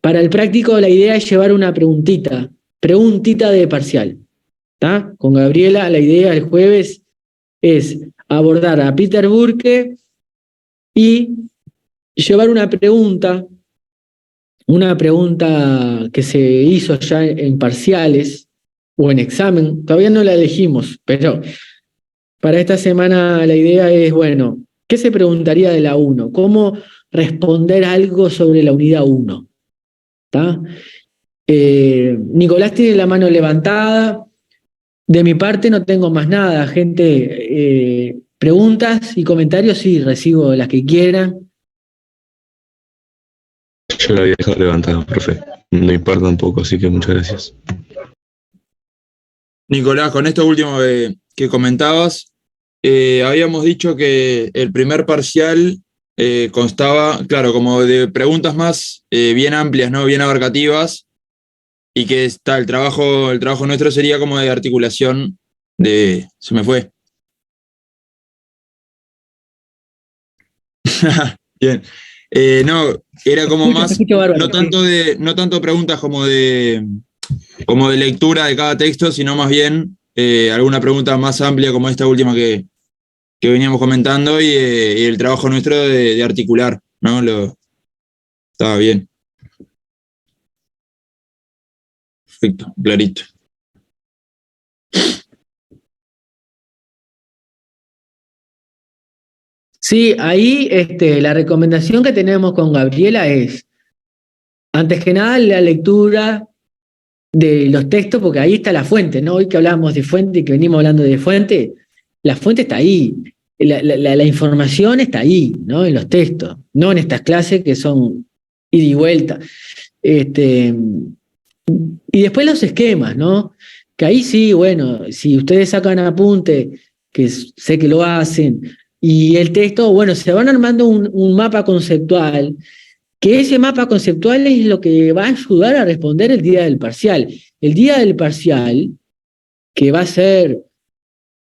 S1: Para el práctico la idea es llevar una preguntita de parcial, ¿tá? Con Gabriela la idea el jueves es abordar a Peter Burke y llevar una pregunta que se hizo ya en parciales o en examen, todavía no la elegimos, pero para esta semana la idea es, bueno, ¿qué se preguntaría de la 1? ¿Cómo responder algo sobre la unidad 1? ¿Tá? Nicolás tiene la mano levantada. De mi parte no tengo más nada, gente. Preguntas y comentarios, sí, recibo las que quieran.
S5: Yo la había dejado levantada, profe. No importa un poco, así que muchas gracias.
S12: Nicolás, con esto último que comentabas, habíamos dicho que el primer parcial constaba, claro, como de preguntas más bien amplias, ¿no? Bien abarcativas, y que está el trabajo nuestro sería como de articulación de... Se me fue. Bien. No, era como más, no tanto preguntas como de lectura de cada texto, sino más bien alguna pregunta más amplia como esta última que veníamos comentando, y el trabajo nuestro de articular, ¿no? Estaba bien. Perfecto, clarito.
S1: Sí, ahí la recomendación que tenemos con Gabriela es, antes que nada, la lectura de los textos, porque ahí está la fuente, ¿no? Hoy que hablábamos de fuente y que venimos hablando de fuente, la fuente está ahí, la información está ahí, ¿no? En los textos, no en estas clases que son ida y vuelta. Y después los esquemas, ¿no? Que ahí sí, bueno, si ustedes sacan apunte, que sé que lo hacen, y el texto, bueno, se van armando un mapa conceptual, que ese mapa conceptual es lo que va a ayudar a responder el día del parcial. El día del parcial, que va a ser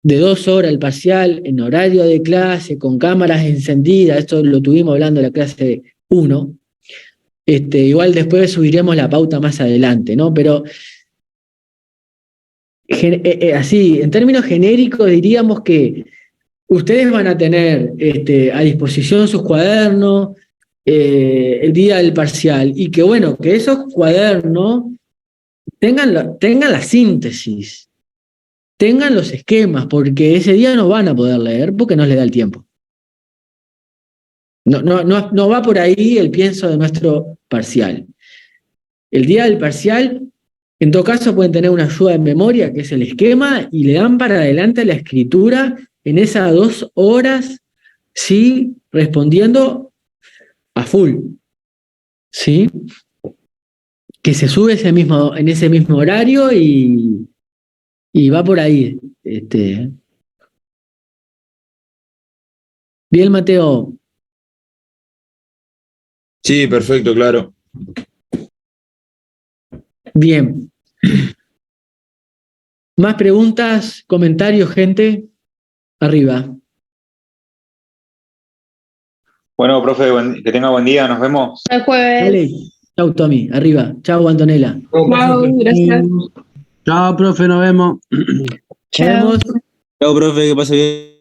S1: de 2 horas el parcial, en horario de clase, con cámaras encendidas, esto lo tuvimos hablando en la clase 1, igual después subiremos la pauta más adelante, ¿no? Pero así, en términos genéricos diríamos que ustedes van a tener a disposición sus cuadernos el día del parcial y que bueno, que esos cuadernos tengan la síntesis, tengan los esquemas, porque ese día no van a poder leer porque no les da el tiempo. No va por ahí el pienso de nuestro parcial. El día del parcial, en todo caso, pueden tener una ayuda de memoria, que es el esquema, y le dan para adelante la escritura en esas 2 horas, sí, respondiendo a full, ¿sí? Que se sube en ese mismo horario y va por ahí. Bien, Mateo.
S12: Sí, perfecto, claro.
S1: Bien. ¿Más preguntas, comentarios, gente? Arriba.
S13: Bueno, profe, que tenga buen día, nos vemos.
S8: El jueves.
S1: Dale. Chau, Tommy. Arriba. Chau, Antonella.
S8: Chao, gracias.
S14: Chao, profe, nos vemos.
S1: Nos vemos.
S2: Chao, profe, que pase bien.